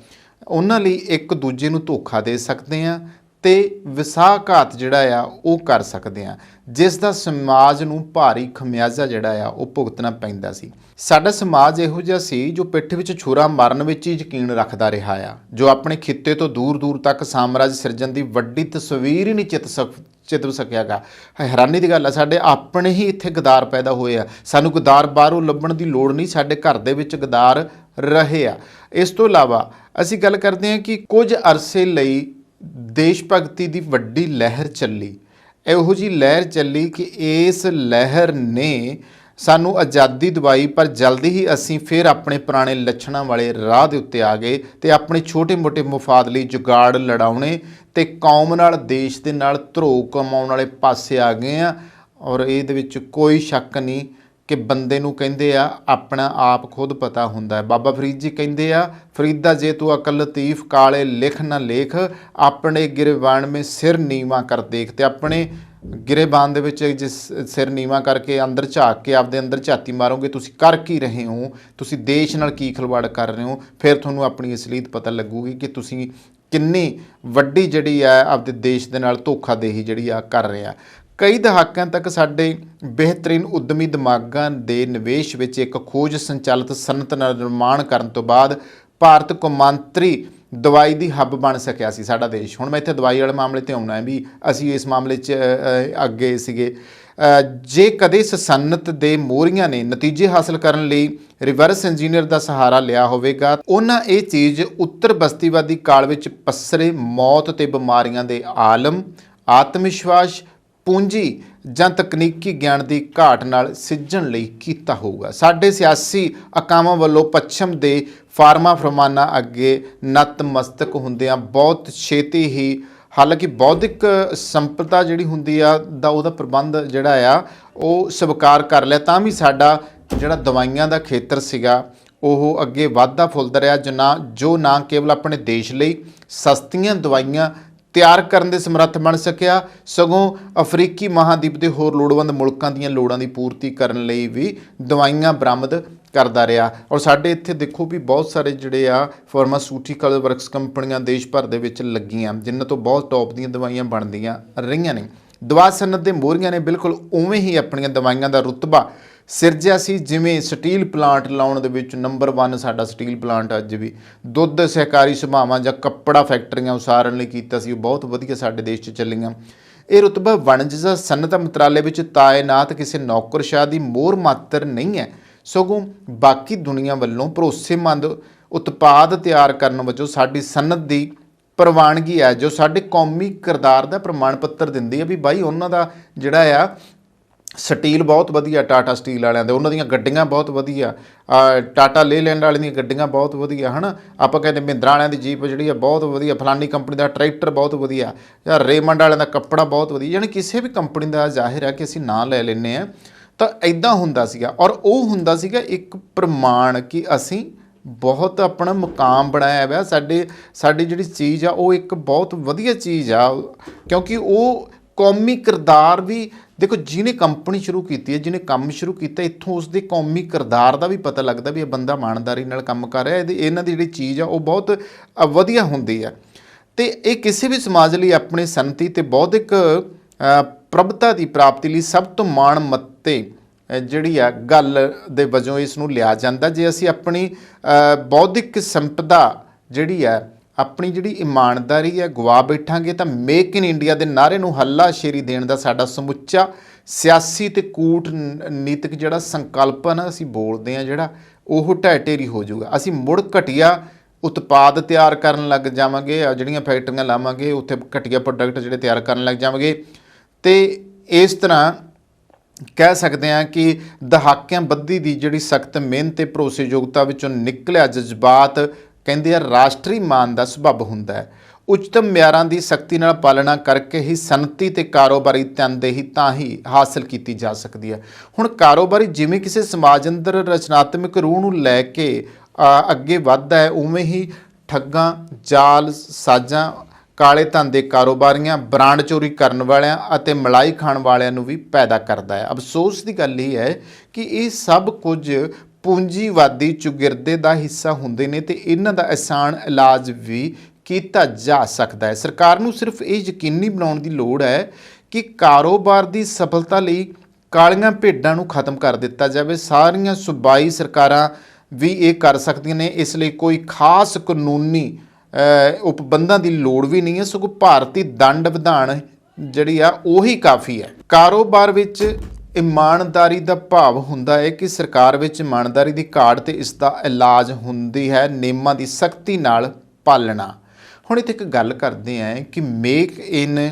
ਉਹਨਾਂ ਲਈ ਇੱਕ ਦੂਜੇ ਨੂੰ ਧੋਖਾ ਦੇ ਸਕਦੇ ਹਾਂ ਤੇ ਵਿਸਾਘਾਤ ਜਿਹੜਾ ਆ ਉਹ ਕਰ ਸਕਦੇ ਹਾਂ, ਜਿਸ ਦਾ ਸਮਾਜ ਨੂੰ ਭਾਰੀ ਖਮਿਆਜ਼ਾ ਜਿਹੜਾ ਆ ਉਹ ਭੁਗਤਣਾ ਪੈਂਦਾ ਸੀ। ਸਾਡਾ ਸਮਾਜ ਇਹੋ ਜਿਹਾ ਸੀ ਜੋ ਪਿੱਠ ਵਿੱਚ ਛੁਰਾ ਮਾਰਨ ਵਿੱਚ ਹੀ ਯਕੀਨ ਰੱਖਦਾ ਰਿਹਾ ਆ, ਜੋ ਆਪਣੇ ਖਿੱਤੇ ਤੋਂ ਦੂਰ ਦੂਰ ਤੱਕ ਸਾਮਰਾਜ ਸਿਰਜਣ ਦੀ ਵੱਡੀ ਤਸਵੀਰ ਹੀ ਨਹੀਂ ਚਿੱਤਰ ਸਕਿਆਗਾ। ਹੈਰਾਨੀ ਦੀ ਗੱਲ ਆ, ਸਾਡੇ ਆਪਣੇ ਹੀ ਇੱਥੇ ਗਦਾਰ ਪੈਦਾ ਹੋਏ ਆ। ਸਾਨੂੰ ਗਦਾਰ ਬਾਹਰੋਂ ਲੱਭਣ ਦੀ ਲੋੜ ਨਹੀਂ, ਸਾਡੇ ਘਰ ਦੇ ਵਿੱਚ ਗਦਾਰ ਰਹੇ ਆ। ਇਸ ਤੋਂ ਇਲਾਵਾ ਅਸੀਂ ਗੱਲ ਕਰਦੇ ਹਾਂ ਕਿ ਕੁਝ ਅਰਸੇ ਲਈ ਦੇਸ਼ ਭਗਤੀ ਦੀ ਵੱਡੀ ਲਹਿਰ ਚੱਲੀ। ਇਹੋ ਜਿਹੀ ਲਹਿਰ ਚੱਲੀ ਕਿ ਇਸ ਲਹਿਰ ਨੇ ਸਾਨੂੰ ਆਜ਼ਾਦੀ ਦਿਵਾਈ, ਪਰ ਜਲਦੀ ਹੀ ਅਸੀਂ ਫਿਰ ਆਪਣੇ ਪੁਰਾਣੇ ਲੱਛਣਾਂ ਵਾਲੇ ਰਾਹ ਦੇ ਉੱਤੇ ਆ ਗਏ ਅਤੇ ਆਪਣੇ ਛੋਟੇ ਮੋਟੇ ਮੁਫਾਦ ਲਈ ਜੁਗਾੜ ਲੜਾਉਣੇ ਅਤੇ ਕੌਮ ਨਾਲ, ਦੇਸ਼ ਦੇ ਨਾਲ ਧਰੋ ਕਮਾਉਣ ਵਾਲੇ ਪਾਸੇ ਆ ਗਏ ਹਾਂ। ਔਰ ਇਹਦੇ ਵਿੱਚ ਕੋਈ ਸ਼ੱਕ ਨਹੀਂ ਕਿ ਬੰਦੇ ਨੂੰ ਕਹਿੰਦੇ ਆ ਆਪਣਾ ਆਪ ਖੁਦ ਪਤਾ ਹੁੰਦਾ ਹੈ। ਬਾਬਾ ਫਰੀਦ ਜੀ ਕਹਿੰਦੇ ਆ, ਫਰੀਦਾ ਜੇ ਤੂੰ ਅਕਲ ਲਤੀਫ ਕਾਲੇ ਲਿਖ ਨਾ ਲੇਖ, ਆਪਣੇ ਗਿਰਵਾਨ ਮੇ ਸਿਰ ਨੀਵਾਂ ਕਰ ਦੇਖ। ਤੇ ਆਪਣੇ ਗਿਰੇਬਾਨ ਦੇ ਵਿੱਚ ਜਿਸ ਸਿਰ ਨੀਵਾਂ ਕਰਕੇ ਅੰਦਰ ਝਾਕ ਕੇ ਆਪਦੇ ਅੰਦਰ ਝਾਤੀ ਮਾਰੋਗੇ, ਤੁਸੀਂ ਕਰ ਕੀ ਰਹੇ ਹੋ, ਤੁਸੀਂ ਦੇਸ਼ ਨਾਲ ਕੀ ਖਿਲਵਾੜ ਕਰ ਰਹੇ ਹੋ, ਫਿਰ ਤੁਹਾਨੂੰ ਆਪਣੀ ਅਸਲੀਅਤ ਪਤਾ ਲੱਗੂਗੀ ਕਿ ਤੁਸੀਂ ਕਿੰਨੀ ਵੱਡੀ ਜਿਹੜੀ ਆ ਆਪਦੇ ਦੇਸ਼ ਦੇ ਨਾਲ ਧੋਖਾਦੇਹੀ ਜਿਹੜੀ ਆ ਕਰ ਰਹੇ ਆ। ਕਈ ਦਹਾਕਿਆਂ ਤੱਕ ਸਾਡੇ ਬਿਹਤਰੀਨ ਉੱਦਮੀ ਦਿਮਾਗਾਂ ਦੇ ਨਿਵੇਸ਼ ਵਿੱਚ ਇੱਕ ਖੋਜ ਸੰਚਾਲਿਤ ਸਨਅਤ ਦਾ ਨਿਰਮਾਣ ਕਰਨ ਤੋਂ ਬਾਅਦ ਭਾਰਤ ਕੌਮਾਂਤਰੀ ਦਵਾਈ ਦੀ ਹੱਬ ਬਣ ਸਕਿਆ ਸੀ ਸਾਡਾ ਦੇਸ਼। ਹੁਣ ਮੈਂ ਇੱਥੇ ਦਵਾਈ ਵਾਲੇ ਮਾਮਲੇ 'ਤੇ ਆਉਣਾ ਹੈ ਵੀ ਅਸੀਂ ਇਸ ਮਾਮਲੇ 'ਚ ਅੱਗੇ ਸੀਗੇ। ਜੇ ਕਦੇ ਇਸ ਸਨਅਤ ਦੇ ਮੋਹਰੀਆਂ ਨੇ ਨਤੀਜੇ ਹਾਸਲ ਕਰਨ ਲਈ ਰਿਵਰਸ ਇੰਜੀਨੀਅਰ ਦਾ ਸਹਾਰਾ ਲਿਆ ਹੋਵੇਗਾ, ਉਹਨਾਂ ਇਹ ਚੀਜ਼ ਉੱਤਰ ਬਸਤੀਵਾਦੀ ਕਾਲ ਵਿੱਚ ਪਸਰੇ ਮੌਤ ਤੇ ਬਿਮਾਰੀਆਂ ਦੇ ਆਲਮ, ਆਤਮ ਵਿਸ਼ਵਾਸ, ਪੂੰਜੀ ਜਾਂ ਤਕਨੀਕੀ ਗਿਆਨ ਦੀ ਘਾਟ ਨਾਲ ਸਿੱਝਣ ਲਈ ਕੀਤਾ ਹੋਊਗਾ। ਸਾਡੇ ਸਿਆਸੀ ਅਕਾਵਾਂ ਵੱਲੋਂ ਪੱਛਮ ਦੇ ਫਾਰਮਾ ਫਰਮਾਨਾਂ ਅੱਗੇ ਨਤਮਸਤਕ ਹੁੰਦਿਆਂ ਬਹੁਤ ਛੇਤੀ ਹੀ, ਹਾਲਾਂਕਿ ਬੌਧਿਕ ਸੰਪਦਾ ਜਿਹੜੀ ਹੁੰਦੀ ਆ ਦਾ ਉਹਦਾ ਪ੍ਰਬੰਧ ਜਿਹੜਾ ਆ ਉਹ ਸਵੀਕਾਰ ਕਰ ਲਿਆ, ਤਾਂ ਵੀ ਸਾਡਾ ਜਿਹੜਾ ਦਵਾਈਆਂ ਦਾ ਖੇਤਰ ਸੀਗਾ ਉਹ ਅੱਗੇ ਵੱਧਦਾ ਫੁੱਲਦਾ ਰਿਹਾ, ਜੋ ਨਾ ਕੇਵਲ ਆਪਣੇ ਦੇਸ਼ ਲਈ ਸਸਤੀਆਂ ਦਵਾਈਆਂ ਤਿਆਰ ਕਰਨ ਦੇ ਸਮਰੱਥ ਬਣ ਸਕਿਆ, ਸਗੋਂ ਅਫਰੀਕੀ ਮਹਾਦੀਪ ਦੇ ਹੋਰ ਲੋੜਵੰਦ ਮੁਲਕਾਂ ਦੀਆਂ ਲੋੜਾਂ ਦੀ ਪੂਰਤੀ ਕਰਨ ਲਈ ਵੀ ਦਵਾਈਆਂ ਬਰਾਮਦ ਕਰਦਾ ਰਿਹਾ। ਔਰ ਸਾਡੇ ਇੱਥੇ ਦੇਖੋ ਵੀ ਬਹੁਤ ਸਾਰੇ ਜਿਹੜੇ ਆ ਫਾਰਮਾਸਿਊਟੀਕਲ ਵਰਕਸ ਕੰਪਨੀਆਂ ਦੇਸ਼ ਭਰ ਦੇ ਵਿੱਚ ਲੱਗੀਆਂ, ਜਿਨ੍ਹਾਂ ਤੋਂ ਬਹੁਤ ਟੌਪ ਦੀਆਂ ਦਵਾਈਆਂ ਬਣਦੀਆਂ ਰਹੀਆਂ ਨੇ। ਦਵਾ ਸਨਅਤ ਦੇ ਮੋਹਰੀਆਂ ਨੇ ਬਿਲਕੁਲ ਉਵੇਂ ਹੀ ਆਪਣੀਆਂ ਦਵਾਈਆਂ ਦਾ ਰੁਤਬਾ ਸਿਰਜਿਆ ਸੀ ਜਿਵੇਂ ਸਟੀਲ ਪਲਾਂਟ ਲਾਉਣ ਦੇ ਵਿੱਚ ਨੰਬਰ 1 ਸਾਡਾ ਸਟੀਲ ਪਲਾਂਟ ਅੱਜ ਵੀ, ਦੁੱਧ ਸਹਿਕਾਰੀ ਸਭਾਵਾਂ ਜਾਂ ਕੱਪੜਾ ਫੈਕਟਰੀਆਂ ਉਸਾਰਨ ਲਈ ਕੀਤਾ ਸੀ, ਉਹ ਬਹੁਤ ਵਧੀਆ ਸਾਡੇ ਦੇਸ਼ 'ਚ ਚੱਲੀਆਂ। ਇਹ ਰੁਤਬਾ ਵਣਜ ਜਾਂ ਸਨਅਤ ਮੰਤਰਾਲੇ ਵਿੱਚ ਤਾਇਨਾਤ ਕਿਸੇ ਨੌਕਰਸ਼ਾਹ ਦੀ ਮੋਹਰ ਮਾਤਰ ਨਹੀਂ ਹੈ, ਸਗੋਂ ਬਾਕੀ ਦੁਨੀਆ ਵੱਲੋਂ ਭਰੋਸੇਮੰਦ ਉਤਪਾਦ ਤਿਆਰ ਕਰਨ ਵਜੋਂ ਸਾਡੀ ਸਨਅਤ ਦੀ ਪ੍ਰਵਾਨਗੀ ਹੈ, ਜੋ ਸਾਡੇ ਕੌਮੀ ਕਿਰਦਾਰ ਦਾ ਪ੍ਰਮਾਣ ਪੱਤਰ ਦਿੰਦੀ ਹੈ ਵੀ ਬਾਈ ਉਹਨਾਂ ਦਾ ਜਿਹੜਾ ਆ ਸਟੀਲ ਬਹੁਤ ਵਧੀਆ, ਟਾਟਾ ਸਟੀਲ ਵਾਲਿਆਂ ਦੇ, ਉਹਨਾਂ ਦੀਆਂ ਗੱਡੀਆਂ ਬਹੁਤ ਵਧੀਆ, ਟਾਟਾ ਲੇਲੈਂਡ ਵਾਲਿਆਂ ਦੀਆਂ ਗੱਡੀਆਂ ਬਹੁਤ ਵਧੀਆ, ਹੈ ਨਾ। ਆਪਾਂ ਕਹਿੰਦੇ ਮਹਿੰਦਰਾ ਵਾਲਿਆਂ ਦੀ ਜੀਪ ਜਿਹੜੀ ਆ ਬਹੁਤ ਵਧੀਆ, ਫਲਾਨੀ ਕੰਪਨੀ ਦਾ ਟਰੈਕਟਰ ਬਹੁਤ ਵਧੀਆ, ਜਾਂ ਰੇਮੰਡ ਵਾਲਿਆਂ ਦਾ ਕੱਪੜਾ ਬਹੁਤ ਵਧੀਆ, ਯਾਨੀ ਕਿਸੇ ਵੀ ਕੰਪਨੀ ਦਾ ਜ਼ਾਹਿਰ ਹੈ ਕਿ ਅਸੀਂ ਨਾਂ ਲੈ ਲੈਂਦੇ ਹਾਂ। ਤਾਂ ਇੱਦਾਂ ਹੁੰਦਾ ਸੀਗਾ, ਔਰ ਉਹ ਹੁੰਦਾ ਸੀਗਾ ਇੱਕ ਪ੍ਰਮਾਣ ਕਿ ਅਸੀਂ ਬਹੁਤ ਆਪਣਾ ਮੁਕਾਮ ਬਣਾਇਆ ਹੋਇਆ, ਸਾਡੀ ਜਿਹੜੀ ਚੀਜ਼ ਆ ਉਹ ਇੱਕ ਬਹੁਤ ਵਧੀਆ ਚੀਜ਼ ਆ, ਕਿਉਂਕਿ ਉਹ ਕੌਮੀ ਕਿਰਦਾਰ ਵੀ ਦੇਖੋ, ਜਿਹਨੇ ਕੰਪਨੀ ਸ਼ੁਰੂ ਕੀਤੀ ਹੈ, ਜਿਹਨੇ ਕੰਮ ਸ਼ੁਰੂ ਕੀਤਾ, ਇੱਥੋਂ ਉਸਦੇ ਕੌਮੀ ਕਿਰਦਾਰ ਦਾ ਵੀ ਪਤਾ ਲੱਗਦਾ ਵੀ ਇਹ ਬੰਦਾ ਇਮਾਨਦਾਰੀ ਨਾਲ ਕੰਮ ਕਰ ਰਿਹਾ, ਇਹਨਾਂ ਦੀ ਜਿਹੜੀ ਚੀਜ਼ ਆ ਉਹ ਬਹੁਤ ਵਧੀਆ ਹੁੰਦੀ ਆ। ਅਤੇ ਇਹ ਕਿਸੇ ਵੀ ਸਮਾਜ ਲਈ ਆਪਣੇ ਸਨਅਤੀ ਅਤੇ ਬੌਧਿਕ ਪ੍ਰਭਤਾ ਦੀ ਪ੍ਰਾਪਤੀ ਲਈ ਸਭ ਤੋਂ ਮਾਣ ਮੱਤੇ ਜਿਹੜੀ ਆ ਗੱਲ ਦੇ ਵਜੋਂ ਇਸ ਨੂੰ ਲਿਆ ਜਾਂਦਾ। ਜੇ ਅਸੀਂ ਆਪਣੀ ਬੌਧਿਕ ਸੰਪਦਾ ਜਿਹੜੀ ਆ, ਆਪਣੀ ਜਿਹੜੀ ਇਮਾਨਦਾਰੀ ਹੈ ਗਵਾ ਬੈਠਾਂਗੇ, ਤਾਂ ਮੇਕ ਇਨ ਇੰਡੀਆ ਦੇ ਨਾਅਰੇ ਨੂੰ ਹੱਲਾਸ਼ੇਰੀ ਦੇਣ ਦਾ ਸਾਡਾ ਸਮੁੱਚਾ ਸਿਆਸੀ ਅਤੇ ਕੂਟਨੀਤਿਕ ਜਿਹੜਾ ਸੰਕਲਪਨ ਅਸੀਂ ਬੋਲਦੇ ਹਾਂ ਜਿਹੜਾ, ਉਹ ਢਹਿ ਢੇਰੀ ਹੋ ਜਾਊਗਾ। ਅਸੀਂ ਮੁੜ ਘਟੀਆ ਉਤਪਾਦ ਤਿਆਰ ਕਰਨ ਲੱਗ ਜਾਵਾਂਗੇ, ਜਿਹੜੀਆਂ ਫੈਕਟਰੀਆਂ ਲਾਵਾਂਗੇ ਉੱਥੇ ਘਟੀਆ ਪ੍ਰੋਡਕਟ ਜਿਹੜੇ ਤਿਆਰ ਕਰਨ ਲੱਗ ਜਾਵਾਂਗੇ, ਅਤੇ ਇਸ ਤਰ੍ਹਾਂ ਕਹਿ ਸਕਦੇ ਹਾਂ ਕਿ ਦਹਾਕਿਆਂ ਬੱਧੀ ਦੀ ਜਿਹੜੀ ਸਖਤ ਮਿਹਨਤ ਤੇ ਭਰੋਸੇਯੋਗਤਾ ਵਿੱਚੋਂ ਨਿਕਲਿਆ ਜਜ਼ਬਾਤ ਕਹਿੰਦੇ ਆ ਰਾਸ਼ਟਰੀ ਮਾਨ ਦਾ ਸੁਭਾਵ ਹੁੰਦਾ ਹੈ। ਉੱਚਤਮ ਮਿਆਰਾਂ ਦੀ ਸਖਤੀ ਨਾਲ ਪਾਲਣਾ ਕਰਕੇ ਹੀ ਸਨਅਤੀ ਤੇ ਕਾਰੋਬਾਰੀ ਤਨਦੇਹੀ ਤਾਂ ਹੀ ਹਾਸਲ ਕੀਤੀ ਜਾ ਸਕਦੀ ਹੈ। ਹੁਣ ਕਾਰੋਬਾਰੀ ਜਿਵੇਂ ਕਿਸੇ ਸਮਾਜ ਅੰਦਰ ਰਚਨਾਤਮਕ ਰੂਹ ਨੂੰ ਲੈ ਕੇ ਅੱਗੇ ਵੱਧਦਾ ਹੈ, ਉਵੇਂ ਹੀ ਠੱਗਾਂ, ਜਾਲ ਸਾਜ਼ਾਂ, ਕਾਲੇ ਧਨ ਦੇ ਕਾਰੋਬਾਰੀਆਂ, ਬ੍ਰਾਂਡ ਚੋਰੀ ਕਰਨ ਵਾਲਿਆਂ ਅਤੇ ਮਲਾਈ ਖਾਣ ਵਾਲਿਆਂ ਨੂੰ ਵੀ ਪੈਦਾ ਕਰਦਾ ਹੈ। ਅਫਸੋਸ ਦੀ ਗੱਲ ਇਹ ਹੈ ਕਿ ਇਹ ਸਭ ਕੁਝ ਪੂੰਜੀਵਾਦੀ ਚੁਗਿਰਦੇ ਦਾ ਹਿੱਸਾ ਹੁੰਦੇ ਨੇ, ਅਤੇ ਇਹਨਾਂ ਦਾ ਆਸਾਨ ਇਲਾਜ ਵੀ ਕੀਤਾ ਜਾ ਸਕਦਾ ਹੈ। ਸਰਕਾਰ ਨੂੰ ਸਿਰਫ ਇਹ ਯਕੀਨੀ ਬਣਾਉਣ ਦੀ ਲੋੜ ਹੈ ਕਿ ਕਾਰੋਬਾਰ ਦੀ ਸਫਲਤਾ ਲਈ ਕਾਲੀਆਂ ਭੇਡਾਂ ਨੂੰ ਖਤਮ ਕਰ ਦਿੱਤਾ ਜਾਵੇ। ਸਾਰੀਆਂ ਸੂਬਾਈ ਸਰਕਾਰਾਂ ਵੀ ਇਹ ਕਰ ਸਕਦੀਆਂ ਨੇ, ਇਸ ਲਈ ਕੋਈ ਖਾਸ ਕਾਨੂੰਨੀ ਉਪਬੰਧਾਂ ਦੀ ਲੋੜ ਵੀ ਨਹੀਂ ਹੈ, ਸਗੋਂ ਭਾਰਤੀ ਦੰਡ ਵਿਧਾਨ ਜਿਹੜੀ ਆ ਉਹੀ ਕਾਫੀ ਹੈ। ਕਾਰੋਬਾਰ ਵਿੱਚ ਇਮਾਨਦਾਰੀ ਦਾ ਭਾਵ ਹੁੰਦਾ ਹੈ ਕਿ ਸਰਕਾਰ ਵਿੱਚ ਇਮਾਨਦਾਰੀ ਦੀ ਘਾਟ ਤੇ ਇਸ ਦਾ ਇਲਾਜ ਹੁੰਦੀ ਹੈ ਨਿਯਮਾਂ ਦੀ ਸਖਤੀ ਨਾਲ ਪਾਲਣਾ। ਹੁਣ ਇੱਥੇ ਇੱਕ ਗੱਲ ਕਰਦੇ ਹਾਂ ਕਿ ਮੇਕ ਇਨ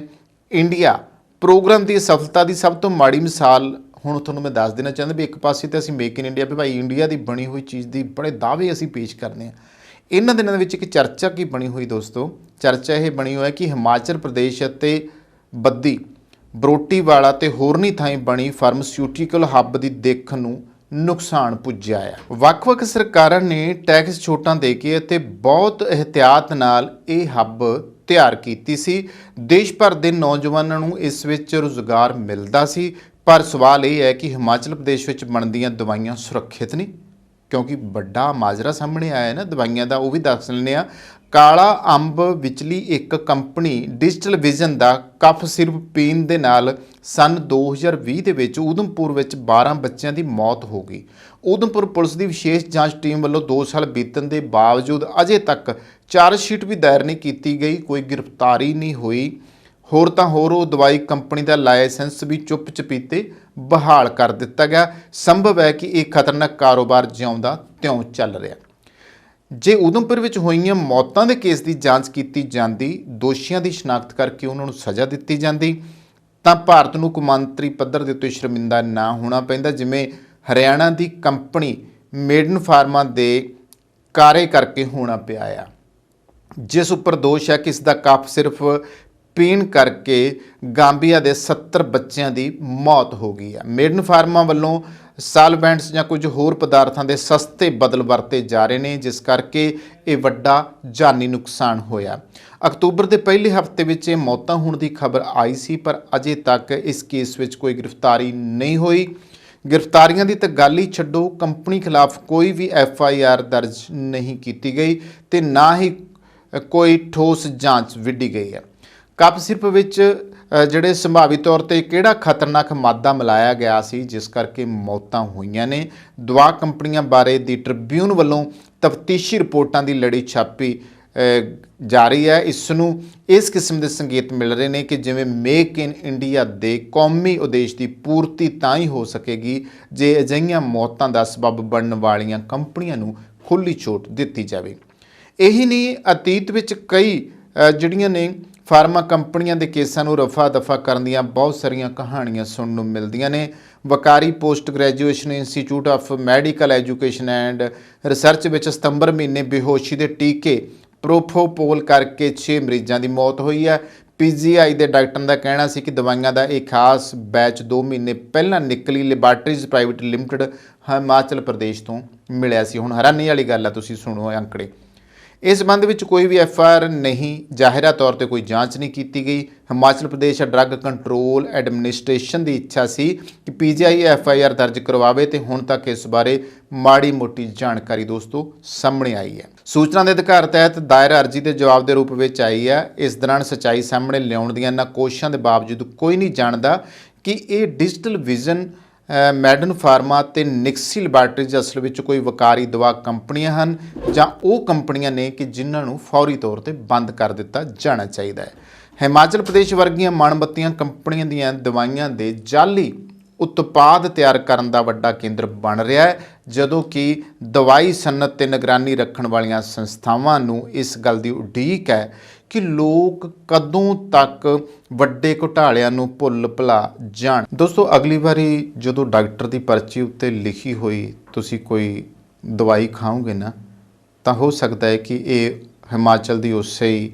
ਇੰਡੀਆ ਪ੍ਰੋਗਰਾਮ ਦੀ ਸਫਲਤਾ ਦੀ ਸਭ ਤੋਂ ਮਾੜੀ ਮਿਸਾਲ ਹੁਣ ਤੁਹਾਨੂੰ ਮੈਂ ਦੱਸ ਦੇਣਾ ਚਾਹੁੰਦਾ ਵੀ ਇੱਕ ਪਾਸੇ ਤਾਂ ਅਸੀਂ make in India we Bhai India ਦੀ ਬਣੀ ਹੋਈ ਚੀਜ਼ ਦੀ ਬੜੇ ਦਾਅਵੇ ਅਸੀਂ ਪੇਸ਼ ਕਰਦੇ ਹਾਂ। ਇਹਨਾਂ ਦਿਨਾਂ ਦੇ ਵਿੱਚ ਇੱਕ ਚਰਚਾ ਕੀ ਬਣੀ ਹੋਈ ਦੋਸਤੋ, ਚਰਚਾ ਇਹ ਬਣੀ ਹੋਈ ਹੈ ਕਿ ਹਿਮਾਚਲ ਪ੍ਰਦੇਸ਼ ਅਤੇ ਬੱਦੀ ਬਰੋਟੀਵਾਲਾ ਤੇ ਹੋਰਨੀ ਥਾਈਂ ਬਣੀ ਫਾਰਮਾਸਿਊਟੀਕਲ ਹੱਬ ਦੀ ਦਿੱਖ ਨੂੰ ਨੁਕਸਾਨ ਪੁੱਜਿਆ ਹੈ। ਵੱਖ-ਵੱਖ ਸਰਕਾਰਾਂ ਨੇ ਟੈਕਸ ਛੋਟਾਂ ਦੇ ਕੇ ਅਤੇ ਬਹੁਤ ਇਹਤਿਆਤ ਨਾਲ ਇਹ ਹੱਬ ਤਿਆਰ ਕੀਤੀ ਸੀ। ਦੇਸ਼ ਭਰ ਦੇ ਨੌਜਵਾਨਾਂ ਨੂੰ ਇਸ ਵਿੱਚ ਰੁਜ਼ਗਾਰ ਮਿਲਦਾ ਸੀ। ਪਰ ਸਵਾਲ ਇਹ ਹੈ ਕਿ ਹਿਮਾਚਲ ਪ੍ਰਦੇਸ਼ ਵਿੱਚ ਬਣਦੀਆਂ ਦਵਾਈਆਂ ਸੁਰੱਖਿਅਤ ਨਹੀਂ, ਕਿਉਂਕਿ ਵੱਡਾ ਮਾਜਰਾ ਸਾਹਮਣੇ ਆਇਆ ਨਾ ਦਵਾਈਆਂ ਦਾ, ਉਹ ਵੀ ਦੱਸ ਲੈਂਦੇ ਹਾਂ। ਕਾਲਾ ਅੰਬ ਵਿਚਲੀ ਇੱਕ ਕੰਪਨੀ ਡਿਜੀਟਲ ਵਿਜ਼ਨ ਦਾ ਕਫ ਸਿਰਪ ਪੀਣ ਦੇ ਨਾਲ ਸਨ 2020 ਦੇ ਵਿੱਚ ਊਧਮਪੁਰ ਵਿੱਚ 12 ਬੱਚਿਆਂ ਦੀ ਮੌਤ ਹੋ ਗਈ। ਊਧਮਪੁਰ ਪੁਲਿਸ ਦੀ ਵਿਸ਼ੇਸ਼ ਜਾਂਚ ਟੀਮ ਵੱਲੋਂ 2 ਸਾਲ ਬੀਤਣ ਦੇ ਬਾਵਜੂਦ ਅਜੇ ਤੱਕ ਚਾਰਜ ਸ਼ੀਟ ਵੀ ਦਾਇਰ ਨਹੀਂ ਕੀਤੀ ਗਈ, ਕੋਈ ਗ੍ਰਿਫਤਾਰੀ ਨਹੀਂ ਹੋਈ। ਹੋਰ ਤਾਂ ਹੋਰ ਉਹ ਦਵਾਈ ਕੰਪਨੀ ਦਾ ਲਾਇਸੈਂਸ ਵੀ ਚੁੱਪ ਚਪੀਤੇ ਬਹਾਲ ਕਰ ਦਿੱਤਾ ਗਿਆ। ਸੰਭਵ ਹੈ ਕਿ ਇਹ ਖਤਰਨਾਕ ਕਾਰੋਬਾਰ ਜਿਉਂਦਾ ਤਿਉਂ ਚੱਲ ਰਿਹਾ। ਜੇ ਊਧਮਪੁਰ ਵਿੱਚ ਹੋਈਆਂ ਮੌਤਾਂ ਦੇ ਕੇਸ ਦੀ ਜਾਂਚ ਕੀਤੀ ਜਾਂਦੀ, ਦੋਸ਼ੀਆਂ ਦੀ ਸ਼ਨਾਖਤ ਕਰਕੇ ਉਹਨਾਂ ਨੂੰ ਸਜ਼ਾ ਦਿੱਤੀ ਜਾਂਦੀ, ਤਾਂ ਭਾਰਤ ਨੂੰ ਕੌਮਾਂਤਰੀ ਪੱਧਰ ਦੇ ਉੱਤੇ ਸ਼ਰਮਿੰਦਾ ਨਾ ਹੋਣਾ ਪੈਂਦਾ, ਜਿਵੇਂ ਹਰਿਆਣਾ ਦੀ ਕੰਪਨੀ ਮੇਡਨ ਫਾਰਮਾ ਦੇ ਕਾਰੇ ਕਰਕੇ ਹੋਣਾ ਪਿਆ ਆ, ਜਿਸ ਉੱਪਰ ਦੋਸ਼ ਹੈ ਕਿ ਇਸ ਦਾ ਕਫ ਸਿਰਫ ਪੀਣ ਕਰਕੇ ਗਾਂਬੀਆ ਦੇ 70 ਬੱਚਿਆਂ ਦੀ ਮੌਤ ਹੋ ਗਈ ਹੈ। ਮੇਡਨ ਫਾਰਮਾ ਵੱਲੋਂ ਸਾਲਵੈਂਟਸ ਜਾਂ ਕੁਝ ਹੋਰ ਪਦਾਰਥਾਂ ਦੇ ਸਸਤੇ ਬਦਲ ਵਰਤੇ ਜਾ ਰਹੇ ਨੇ, ਜਿਸ ਕਰਕੇ ਇਹ ਵੱਡਾ ਜਾਨੀ ਨੁਕਸਾਨ ਹੋਇਆ। ਅਕਤੂਬਰ ਦੇ ਪਹਿਲੇ ਹਫ਼ਤੇ ਵਿੱਚ ਇਹ ਮੌਤਾਂ ਹੋਣ ਦੀ ਖਬਰ ਆਈ ਸੀ, ਪਰ ਅਜੇ ਤੱਕ ਇਸ ਕੇਸ ਵਿੱਚ ਕੋਈ ਗ੍ਰਿਫਤਾਰੀ ਨਹੀਂ ਹੋਈ। ਗ੍ਰਿਫਤਾਰੀਆਂ ਦੀ ਤਾਂ ਗੱਲ ਹੀ ਛੱਡੋ, ਕੰਪਨੀ ਖਿਲਾਫ ਕੋਈ ਵੀ FIR ਦਰਜ ਨਹੀਂ ਕੀਤੀ ਗਈ ਤੇ ਨਾ ਹੀ ਕੋਈ ਠੋਸ ਜਾਂਚ ਵਿੱਢੀ ਗਈ ਹੈ। ਕਫ ਸਿਰਪ ਵਿੱਚ ਜਿਹੜੇ ਸੰਭਾਵੀ ਤੌਰ ਤੇ ਕਿਹੜਾ ਖਤਰਨਾਕ ਮਾਦਾ ਮਿਲਾਇਆ ਗਿਆ ਸੀ, ਜਿਸ ਕਰਕੇ ਮੌਤਾਂ ਹੋਈਆਂ ਨੇ। ਦਵਾ ਕੰਪਨੀਆਂ ਬਾਰੇ ਦੀ ਟ੍ਰਿਬਿਊਨ ਵੱਲੋਂ ਤਫਤੀਸ਼ੀ ਰਿਪੋਰਟਾਂ ਦੀ ਲੜੀ ਛਾਪੀ ਜਾਰੀ ਹੈ। ਇਸ ਨੂੰ ਇਸ ਕਿਸਮ ਦੇ ਸੰਕੇਤ ਮਿਲ ਰਹੇ ਨੇ ਕਿ ਜਿਵੇਂ ਮੇਕ ਇਨ ਇੰਡੀਆ ਦੇ ਕੌਮੀ ਉਦੇਸ਼ ਦੀ ਪੂਰਤੀ ਤਾਂ ਹੀ ਹੋ ਸਕੇਗੀ ਜੇ ਅਜਿਹੀਆਂ ਮੌਤਾਂ ਦਾ ਸਬੱਬ ਬਣਨ ਵਾਲੀਆਂ ਕੰਪਨੀਆਂ ਨੂੰ ਖੁੱਲ੍ਹੀ ਛੋਟ ਦਿੱਤੀ ਜਾਵੇ। ਇਹੀ ਨਹੀਂ, ਅਤੀਤ ਵਿੱਚ ਕਈ ਜਿਹੜੀਆਂ ਨੇ ਫਾਰਮਾ ਕੰਪਨੀਆਂ ਦੇ ਕੇਸਾਂ ਨੂੰ ਰਫਾ ਦਫਾ ਕਰਨ ਦੀਆਂ ਬਹੁਤ ਸਾਰੀਆਂ ਕਹਾਣੀਆਂ ਸੁਣਨ ਨੂੰ ਮਿਲਦੀਆਂ ਨੇ। ਵਕਾਰੀ post graduation institute of medical education and research ਵਿੱਚ ਸਤੰਬਰ ਮਹੀਨੇ ਬੇਹੋਸ਼ੀ ਦੇ ਟੀਕੇ ਪ੍ਰੋਫੋਪੋਲ ਕਰਕੇ 6 ਮਰੀਜ਼ਾਂ ਦੀ ਮੌਤ ਹੋਈ ਹੈ। PGI ਦੇ ਡਾਕਟਰਾਂ ਦਾ ਕਹਿਣਾ ਸੀ ਕਿ ਦਵਾਈਆਂ ਦਾ ਇਹ ਖਾਸ ਬੈਚ 2 ਮਹੀਨੇ ਪਹਿਲਾਂ ਨਿਕਲੀ laboratories private limited Himachal Pradesh ਤੋਂ ਮਿਲਿਆ ਸੀ। ਹੁਣ ਹੈਰਾਨੀ ਵਾਲੀ ਗੱਲ ਹੈ, ਤੁਸੀਂ ਸੁਣੋ ਅੰਕੜੇ। ਇਸ ਸੰਬੰਧ ਵਿੱਚ ਕੋਈ ਵੀ FIR ਨਹੀਂ, ਜ਼ਾਹਿਰਾ ਤੌਰ ਤੇ ਕੋਈ ਜਾਂਚ ਨਹੀਂ ਕੀਤੀ ਗਈ। Himachal Pradesh drug control administration ਦੀ ਇੱਛਾ ਸੀ ਕਿ PGI FIR ਦਰਜ ਕਰਵਾਵੇ ਤੇ ਹੁਣ ਤੱਕ ਇਸ ਬਾਰੇ ਮਾੜੀ ਮੋਟੀ ਜਾਣਕਾਰੀ ਦੋਸਤੋ ਸਾਹਮਣੇ ਆਈ ਹੈ। ਸੂਚਨਾ ਦੇ ਅਧਿਕਾਰ ਤਹਿਤ ਦਾਇਰ ਅਰਜ਼ੀ ਦੇ ਜਵਾਬ ਦੇ ਰੂਪ ਵਿੱਚ ਆਈ ਹੈ। ਇਸ ਦੌਰਾਨ ਸੱਚਾਈ ਸਾਹਮਣੇ ਲਿਆਉਣ ਦੀਆਂ ਇਹਨਾਂ ਕੋਸ਼ਿਸ਼ਾਂ ਦੇ ਬਾਵਜੂਦ ਕੋਈ ਨਹੀਂ ਜਾਣਦਾ ਕਿ ਇਹ ਡਿਜੀਟਲ ਵਿਜ਼ਨ, ਮੈਡਨ ਫਾਰਮਾ ਤੇ ਨਿਕਸੀ ਲੈਬਾਰਟਰੀਜ਼ ਅਸਲ ਵਿੱਚ ਕੋਈ ਵਕਾਰੀ ਦਵਾ ਕੰਪਨੀਆਂ ਹਨ ਜਾਂ ਉਹ ਕੰਪਨੀਆਂ ਨੇ ਕਿ ਜਿਨ੍ਹਾਂ ਨੂੰ ਫੌਰੀ ਤੌਰ ਤੇ ਬੰਦ ਕਰ ਦਿੱਤਾ ਜਾਣਾ ਚਾਹੀਦਾ ਹੈ। ਹਿਮਾਚਲ ਪ੍ਰਦੇਸ਼ ਵਰਗੀਆਂ ਮਣਬੱਤੀਆਂ ਕੰਪਨੀਆਂ ਦੀਆਂ ਦਵਾਈਆਂ ਦੇ ਜਾਲੀ ਉਤਪਾਦ ਤਿਆਰ ਕਰਨ ਦਾ ਵੱਡਾ ਕੇਂਦਰ ਬਣ ਰਿਹਾ ਹੈ, ਜਦੋਂ ਕਿ ਦਵਾਈ ਸਨਅਤ ਤੇ ਨਿਗਰਾਨੀ ਰੱਖਣ ਵਾਲੀਆਂ ਸੰਸਥਾਵਾਂ ਨੂੰ ਇਸ ਗੱਲ ਦੀ ਉਡੀਕ ਹੈ ਕਿ ਲੋਕ ਕਦੋਂ ਤੱਕ ਵੱਡੇ ਘੁਟਾਲਿਆਂ ਨੂੰ ਭੁੱਲ ਭੁਲਾ ਜਾਣ। ਦੋਸਤੋ, ਅਗਲੀ ਵਾਰੀ ਜਦੋਂ ਡਾਕਟਰ ਦੀ ਪਰਚੀ ਉੱਤੇ ਲਿਖੀ ਹੋਈ ਤੁਸੀਂ ਕੋਈ ਦਵਾਈ ਖਾਓਗੇ ਨਾ, ਤਾਂ ਹੋ ਸਕਦਾ ਹੈ ਕਿ ਇਹ ਹਿਮਾਚਲ ਦੀ ਉਸੇ ਹੀ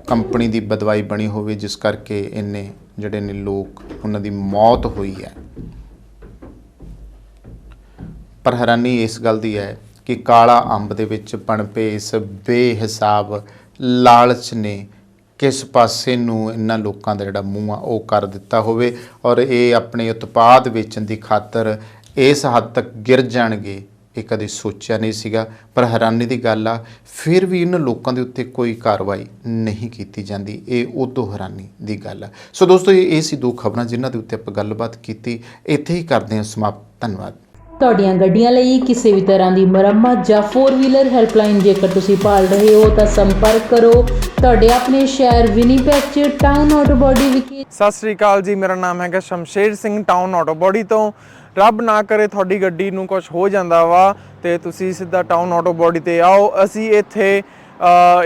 ਕੰਪਨੀ ਦੀ ਦਵਾਈ ਬਣੀ ਹੋਵੇ, ਜਿਸ ਕਰਕੇ ਇੰਨੇ ਜਿਹੜੇ ਨੇ ਲੋਕ ਉਹਨਾਂ ਦੀ ਮੌਤ ਹੋਈ ਹੈ। ਪਰ ਹੈਰਾਨੀ ਇਸ ਗੱਲ ਦੀ ਹੈ ਕਿ ਕਾਲਾ ਅੰਬ ਦੇ ਵਿੱਚ ਪਣਪੇ ਇਸ ਬੇਹਿਸਾਬ ਲਾਲਚ ਨੇ ਕਿਸ ਪਾਸੇ ਨੂੰ ਇਹਨਾਂ ਲੋਕਾਂ ਦਾ ਜਿਹੜਾ ਮੂੰਹ ਆ ਉਹ ਕਰ ਦਿੱਤਾ ਹੋਵੇ, ਔਰ ਇਹ ਆਪਣੇ ਉਤਪਾਦ ਵੇਚਣ ਦੀ ਖਾਤਰ ਇਸ ਹੱਦ ਤੱਕ ਗਿਰ ਜਾਣਗੇ, ਇਹ ਕਦੇ ਸੋਚਿਆ ਨਹੀਂ ਸੀਗਾ। ਪਰ ਹੈਰਾਨੀ ਦੀ ਗੱਲ ਆ, ਫਿਰ ਵੀ ਇਹਨਾਂ ਲੋਕਾਂ ਦੇ ਉੱਤੇ ਕੋਈ ਕਾਰਵਾਈ ਨਹੀਂ ਕੀਤੀ ਜਾਂਦੀ। ਇਹ ਉਦੋਂ ਹੈਰਾਨੀ ਦੀ ਗੱਲ ਆ। ਸੋ ਦੋਸਤੋ, ਇਹ ਸੀ 2 ਖਬਰਾਂ ਜਿਨ੍ਹਾਂ ਦੇ ਉੱਤੇ ਆਪਾਂ ਗੱਲਬਾਤ ਕੀਤੀ। ਇੱਥੇ ਹੀ ਕਰਦੇ ਹਾਂ ਸਮਾਪਤ। ਧੰਨਵਾਦ। ਤੁਹਾਡੀਆਂ ਗੱਡੀਆਂ ਲਈ ਕਿਸੇ ਵੀ ਤਰ੍ਹਾਂ ਦੀ ਮੁਰੰਮਤ ਜਾਂ 4 ਵੀਲਰ ਹੈਲਪਲਾਈਨ ਜੇਕਰ ਤੁਸੀਂ ਭਾਲ ਰਹੇ ਹੋ ਤਾਂ ਸੰਪਰਕ ਕਰੋ ਤੁਹਾਡੇ ਆਪਣੇ ਸ਼ਹਿਰ ਵਿਨੀਪੈਗ 'ਚ ਟਾਊਨ ਆਟੋ ਬਾਡੀ ਵਿਖੇ। ਸਤਿ ਸ੍ਰੀ ਅਕਾਲ ਜੀ, ਮੇਰਾ ਨਾਮ ਹੈਗਾ Shamsher Singh, town auto body ਤੋਂ। ਰੱਬ ਨਾ ਕਰੇ ਤੁਹਾਡੀ ਗੱਡੀ ਨੂੰ ਕੁਝ ਹੋ ਜਾਂਦਾ ਵਾ ਤੇ ਤੁਸੀਂ ਸਿੱਧਾ ਟਾਊਨ ਆਟੋ ਬਾਡੀ ਤੇ ਆਓ। ਅਸੀਂ ਇੱਥੇ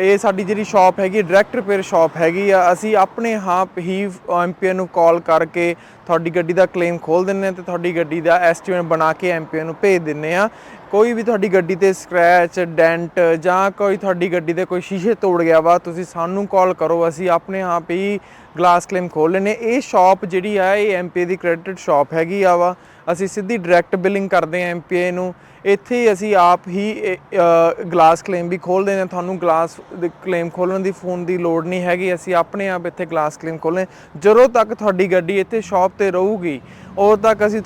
ਇਹ ਸਾਡੀ ਜਿਹੜੀ ਸ਼ਾਪ ਹੈਗੀ ਡਾਇਰੈਕਟ ਰਿਪੇਅਰ ਸ਼ਾਪ ਹੈਗੀ ਆ। ਅਸੀਂ ਆਪਣੇ ਆਪ ਹੀ ਐਮਪੀਆਰ ਨੂੰ ਕਾਲ ਕਰਕੇ ਤੁਹਾਡੀ ਗੱਡੀ ਦਾ ਕਲੇਮ ਖੋਲ੍ਹ ਦਿੰਦੇ ਹਾਂ ਤੇ ਤੁਹਾਡੀ ਗੱਡੀ ਦਾ ਐਸਟੀਮੇਟ ਬਣਾ ਕੇ ਐਮਪੀਆਰ ਨੂੰ ਭੇਜ ਦਿੰਦੇ ਹਾਂ। ਕੋਈ ਵੀ ਤੁਹਾਡੀ ਗੱਡੀ ਤੇ ਸਕ੍ਰੈਚ, ਡੈਂਟ ਜਾਂ ਕੋਈ ਤੁਹਾਡੀ ਗੱਡੀ ਦੇ ਕੋਈ ਸ਼ੀਸ਼ੇ ਤੋੜ ਗਿਆ ਵਾ, ਤੁਸੀਂ ਸਾਨੂੰ ਕਾਲ ਕਰੋ, ਅਸੀਂ ਆਪਣੇ ਆਪ ਹੀ ਗਲਾਸ ਕਲੇਮ ਖੋਲ੍ਹ ਲੈਂਦੇ। ਇਹ ਸ਼ਾਪ ਜਿਹੜੀ ਆ ਇਹ ਐਮਪੀਆਰ ਦੀ ਕ੍ਰੈਡਿਟਡ ਸ਼ਾਪ ਹੈਗੀ ਆ ਵਾ। ਅਸੀਂ ਸਿੱਧੀ ਡਾਇਰੈਕਟ ਬਿਲਿੰਗ ਕਰਦੇ ਹਾਂ MPA ਨੂੰ। ਇੱਥੇ ਹੀ ਅਸੀਂ ਆਪ ਹੀ ਗਲਾਸ ਕਲੇਮ ਵੀ ਖੋਲ੍ਹਦੇ ਨੇ। ਤੁਹਾਨੂੰ ਗਲਾਸ ਕਲੇਮ ਖੋਲ੍ਹਣ ਦੀ ਫੋਨ ਦੀ ਲੋੜ ਨਹੀਂ ਹੈਗੀ, ਅਸੀਂ ਆਪਣੇ ਆਪ ਇੱਥੇ ਗਲਾਸ ਕਲੇਮ ਖੋਲ੍ਹਦੇ। ਜਦੋਂ ਤੱਕ ਤੁਹਾਡੀ ਗੱਡੀ ਇੱਥੇ ਸ਼ਾਪ ਤੇ ਰਹੂਗੀ ਉਦੋਂ ਤੱਕ ਅਸੀਂ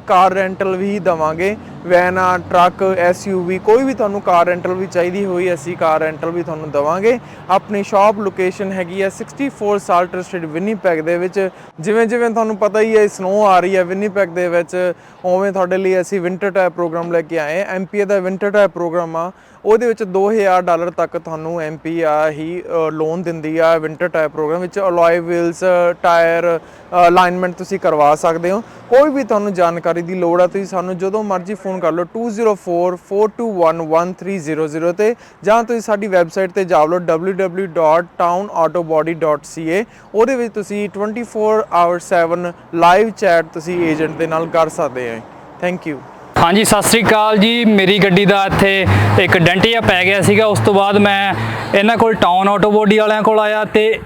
ਕਾਰ ਰੈਂਟਲ ਵੀ ਦੇਵਾਂਗੇ। ਵੈਨ ਆ, ਟਰੱਕ, SUV, ਕੋਈ ਵੀ ਤੁਹਾਨੂੰ ਕਾਰ ਰੈਂਟਲ ਵੀ ਚਾਹੀਦੀ ਹੋਈ ਅਸੀਂ ਕਾਰ ਰੈਂਟਲ ਵੀ ਤੁਹਾਨੂੰ ਦੇਵਾਂਗੇ। ਆਪਣੀ ਸ਼ਾਪ ਲੋਕੇਸ਼ਨ ਹੈਗੀ ਹੈ 64 ਸਾਲਟਰ ਸਟਰੀਟ ਵਿਨੀਪੈਗ ਦੇ ਵਿੱਚ। ਜਿਵੇਂ ਤੁਹਾਨੂੰ ਪਤਾ ਹੀ ਹੈ ਸਨੋ ਆ ਰਹੀ ਹੈ ਵਿਨੀਪੈਗ ਦੇ ਵਿੱਚ, ਉਵੇਂ ਤੁਹਾਡੇ ਲਈ ਅਸੀਂ ਵਿੰਟਰ ਟਾਇਰ ਪ੍ਰੋਗਰਾਮ ਲੈ ਕੇ ਆਏ। MPA ਦਾ ਵਿੰਟਰ ਟਾਇਰ ਪ੍ਰੋਗਰਾਮ ਆ, ਉਹਦੇ ਵਿੱਚ $2000 ਤੱਕ ਤੁਹਾਨੂੰ MPA ਹੀ ਲੋਨ ਦਿੰਦੀ ਆ। ਵਿੰਟਰ ਟਾਇਰ ਪ੍ਰੋਗਰਾਮ ਵਿੱਚ ਅਲੋਏ ਵੀਲਸ, ਟਾਇਰ ਅਲਾਈਨਮੈਂਟ ਤੁਸੀਂ ਕਰਵਾ ਸਕਦੇ ਹੋ। ਕੋਈ ਵੀ ਤੁਹਾਨੂੰ ਜਾਣਕਾਰੀ ਦੀ ਲੋੜ ਆ ਤੁਸੀਂ ਸਾਨੂੰ ਜਦੋਂ ਮਰਜ਼ੀ ਫੋਨ ਕਰ ਲਓ 2044211300 ਤੇ, ਜਾਂ ਤੁਸੀਂ ਸਾਡੀ ਵੈਬਸਾਈਟ ਤੇ ਜਾ ਲਓ www.townautobody.ca। ਉਹਦੇ ਵਿੱਚ ਤੁਸੀਂ 24/7 ਲਾਈਵ ਚੈਟ ਤੁਸੀਂ ਏਜੰਟ ਦੇ ਨਾਲ ਕਰ ਸਕਦੇ ਹੋ। Thank you. ਹਾਂਜੀ, ਸਤਿ ਸ੍ਰੀ ਅਕਾਲ ਜੀ। ਮੇਰੀ ਗੱਡੀ ਦਾ ਇੱਥੇ ਇੱਕ ਡੈਂਟ ਜਿਹਾ ਪੈ ਗਿਆ ਸੀਗਾ। ਉਸ ਤੋਂ ਬਾਅਦ ਮੈਂ ਇਹਨਾਂ ਕੋਲ ਟਾਊਨ ਆਟੋ ਬੋਡੀ ਵਾਲਿਆਂ ਕੋਲ ਆਇਆ ਤੇ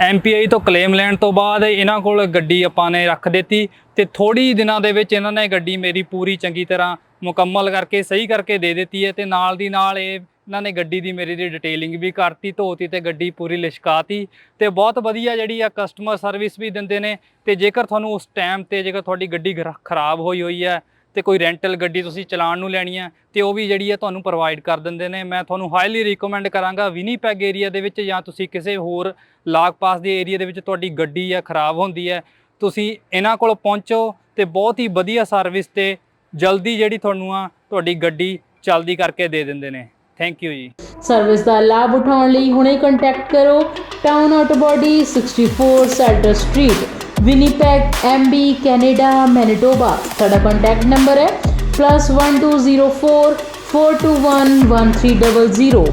MPA ਤੋਂ ਕਲੇਮ ਲੈਣ ਤੋਂ ਬਾਅਦ ਇਹਨਾਂ ਕੋਲ ਗੱਡੀ ਆਪਾਂ ਨੇ ਰੱਖ ਦਿੱਤੀ ਤੇ ਥੋੜੀ ਦਿਨਾਂ ਦੇ ਵਿੱਚ ਇਹਨਾਂ ਨੇ ਗੱਡੀ ਮੇਰੀ ਪੂਰੀ ਚੰਗੀ ਤਰ੍ਹਾਂ ਮੁਕੰਮਲ ਕਰਕੇ ਸਹੀ ਕਰਕੇ ਦੇ ਦਿੱਤੀ ਹੈ। ਤੇ ਨਾਲ ਦੀ ਨਾਲ ਇਹਨਾਂ ਨੇ ਗੱਡੀ ਦੀ ਮੇਰੀ ਦੀ ਡਿਟੇਲਿੰਗ ਵੀ ਕਰਤੀ, ਧੋਤੀ ਤੇ ਗੱਡੀ ਪੂਰੀ ਲਿਸ਼ਕਾਤੀ ਤੇ ਬਹੁਤ ਵਧੀਆ ਜਿਹੜੀ ਆ ਕਸਟਮਰ ਸਰਵਿਸ ਵੀ ਦਿੰਦੇ ਨੇ। ਤੇ ਜੇਕਰ ਤੁਹਾਨੂੰ ਉਸ ਟਾਈਮ ਤੇ ਜੇਕਰ ਤੁਹਾਡੀ ਗੱਡੀ ਖਰਾਬ ਹੋਈ ਹੈ ਤੇ ਕੋਈ ਰੈਂਟਲ ਗੱਡੀ ਤੁਸੀਂ ਚਲਾਉਣ ਨੂੰ ਲੈਣੀ ਹੈ ਤੇ ਉਹ ਵੀ ਜਿਹੜੀ ਹੈ ਤੁਹਾਨੂੰ ਪ੍ਰੋਵਾਈਡ ਕਰ ਦਿੰਦੇ ਨੇ। ਮੈਂ ਤੁਹਾਨੂੰ ਹਾਈਲੀ ਰਿਕਮੈਂਡ ਕਰਾਂਗਾ ਵਿਨੀਪੈਗ ਏਰੀਆ ਦੇ ਵਿੱਚ ਜਾਂ ਤੁਸੀਂ ਕਿਸੇ ਹੋਰ ਲਾਗ ਪਾਸ ਦੇ ਏਰੀਆ ਦੇ ਵਿੱਚ ਤੁਹਾਡੀ ਗੱਡੀ ਆ ਖਰਾਬ ਹੁੰਦੀ ਹੈ, ਤੁਸੀਂ ਇਹਨਾਂ ਕੋਲ ਪਹੁੰਚੋ ਤੇ ਬਹੁਤ ਹੀ ਵਧੀਆ ਸਰਵਿਸ ਤੇ ਜਲਦੀ ਜਿਹੜੀ ਤੁਹਾਨੂੰ ਆ ਤੁਹਾਡੀ ਗੱਡੀ ਚਲਦੀ ਕਰਕੇ ਦੇ ਦਿੰਦੇ ਨੇ। ਥੈਂਕ ਯੂ ਜੀ। ਸਰਵਿਸ ਦਾ ਲਾਭ ਉਠਾਉਣ ਲਈ ਹੁਣੇ ਕੰਟੈਕਟ ਕਰੋ town auto body 64 Salter Street Winnipeg MB Canada Manitoba. ਸਾਡਾ ਕੰਟੈਕਟ ਨੰਬਰ ਹੈ +1204 421 1300।